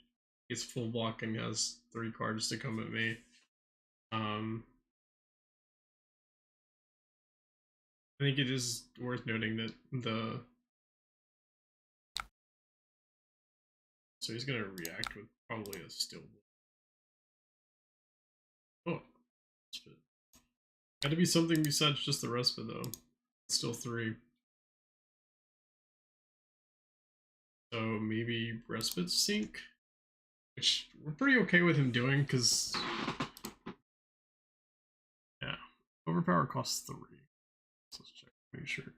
It's full block and has 3 cards to come at me. I think it is worth noting that so he's gonna react with probably a Steel Blade. Oh, respite. Got to be something besides just the respite though. It's still 3. So maybe respite sync, which we're pretty okay with him doing because yeah, overpower costs 3. So let's check, make sure.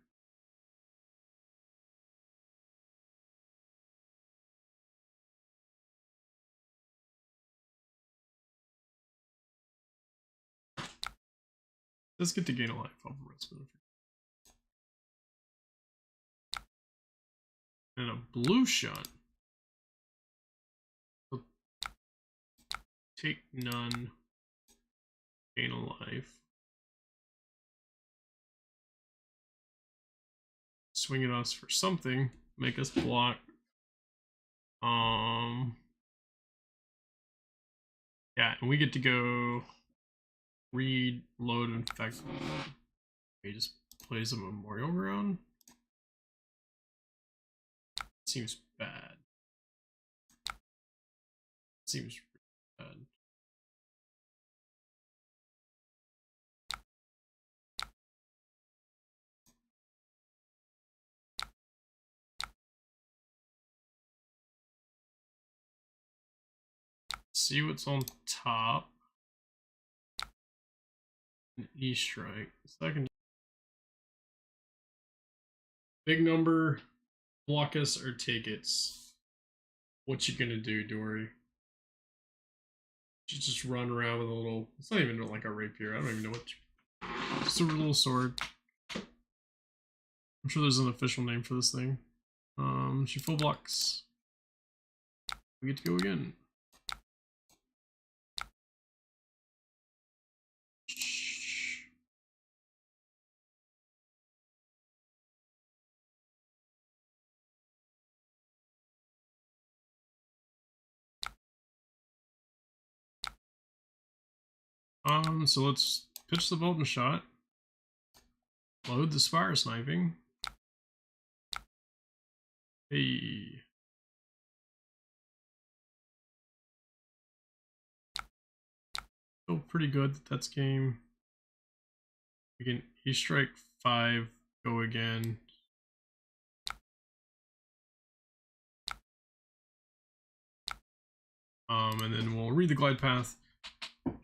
Let's get to gain a life off of respite. And a blue shot. Take none. Gain a life. Swing at us for something. Make us block. Yeah, and we get to go read, load, infect. He just plays a memorial ground. Seems bad. Seems bad. See what's on top. An E-strike. Second. Big number. Block us or take it. What you gonna do, Dory? You just run around with a little. It's not even like a rapier. I don't even know what. Just a little sword. I'm sure there's an official name for this thing. She full blocks. We get to go again. So let's pitch the bolt and shot. Load the spire sniping. Hey. Still pretty good. That's game. We can E-strike 5, go again. And then we'll read the glide path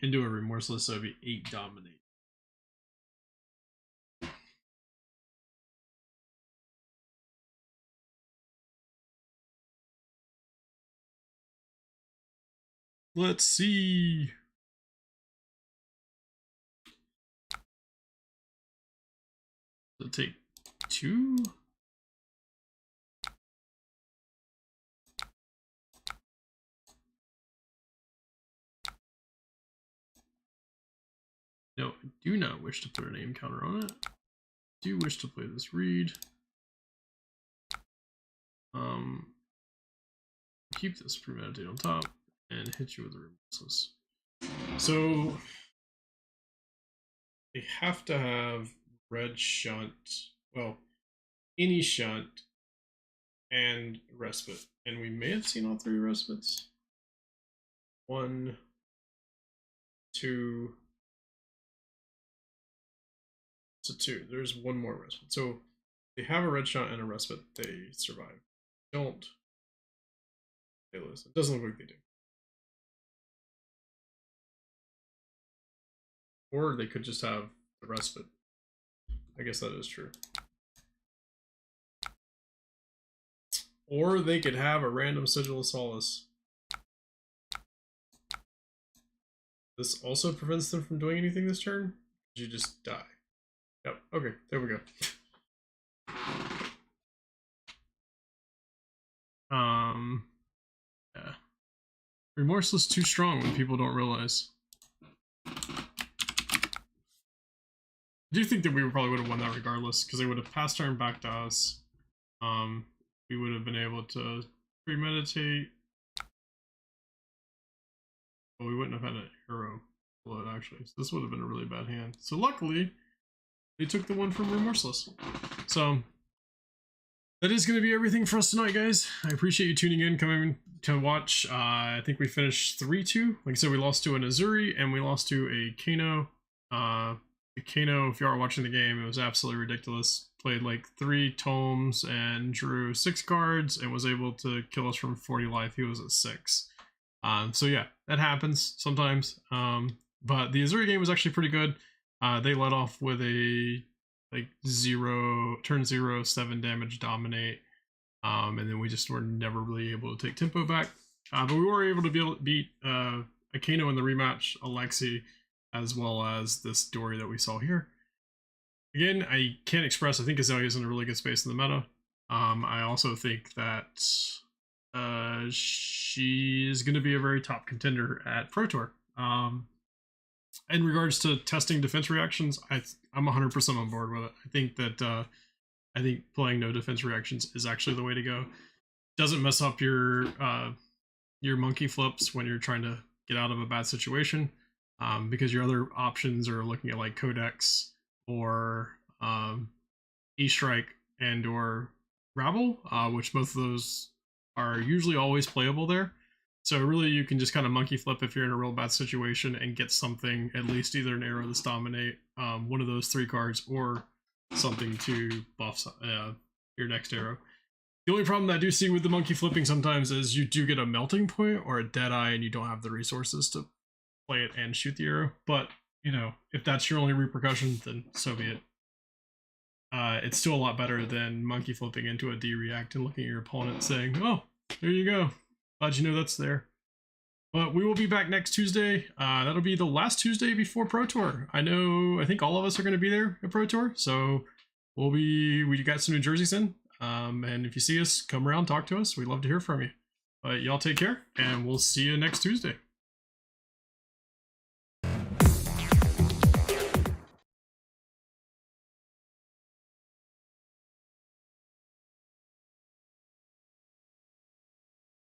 and do a remorseless, so it'll be 8 dominate. Let's see. So take 2. No, I do not wish to put an aim counter on it. I do wish to play this read. Keep this premeditate on top and hit you with the remorseless. So they have to have red shunt, well, any shunt and respite, and we may have seen all 3 respites. 1, 2. So 2. There's 1 more respite. So they have a red shot and a respite. They survive. Don't. They lose. It doesn't look like they do. Or they could just have the respite. I guess that is true. Or they could have a random Sigil of Solace. This also prevents them from doing anything this turn. You just die. Yep, okay, there we go. Yeah. Remorseless too strong when people don't realize. I do think that we probably would have won that regardless, because they would have passed turn back to us. We would have been able to premeditate. Well, we wouldn't have had an arrow blood actually. So this would have been a really bad hand. So luckily, they took the one from Remorseless. So that is going to be everything for us tonight, guys. I appreciate you tuning in, coming to watch. I think we finished 3-2. Like I said, we lost to an Azuri and we lost to a Kano. The Kano, if you are watching the game, it was absolutely ridiculous. Played like 3 tomes and drew 6 cards and was able to kill us from 40 life. He was at 6. So yeah, that happens sometimes. But the Azuri game was actually pretty good. They led off with a like turn 0, 7 damage dominate. And then we just were never really able to take tempo back. But we were able to beat Akano in the rematch, Alexi, as well as this Dory that we saw here. Again, I can't express, I think Azalea is in a really good space in the meta. I also think that she is going to be a very top contender at Pro Tour. In regards to testing defense reactions, I'm 100% on board with it. I think that I think playing no defense reactions is actually the way to go. Doesn't mess up your monkey flips when you're trying to get out of a bad situation, because your other options are looking at like Codex or E-Strike and or Rabble, which both of those are usually always playable there. So really you can just kind of monkey flip if you're in a real bad situation and get something, at least either an arrow that's dominate, one of those 3 cards, or something to buff your next arrow. The only problem that I do see with the monkey flipping sometimes is you do get a melting point or a dead eye and you don't have the resources to play it and shoot the arrow. But, you know, if that's your only repercussion, then so be it. It's still a lot better than monkey flipping into a D-react and looking at your opponent saying, oh, there you go. Glad you know that's there. But we will be back next Tuesday. That'll be the last Tuesday before Pro Tour. I think all of us are going to be there at Pro Tour. So we got some New Jerseys in. And if you see us, come around, talk to us. We'd love to hear from you. But y'all take care, and we'll see you next Tuesday.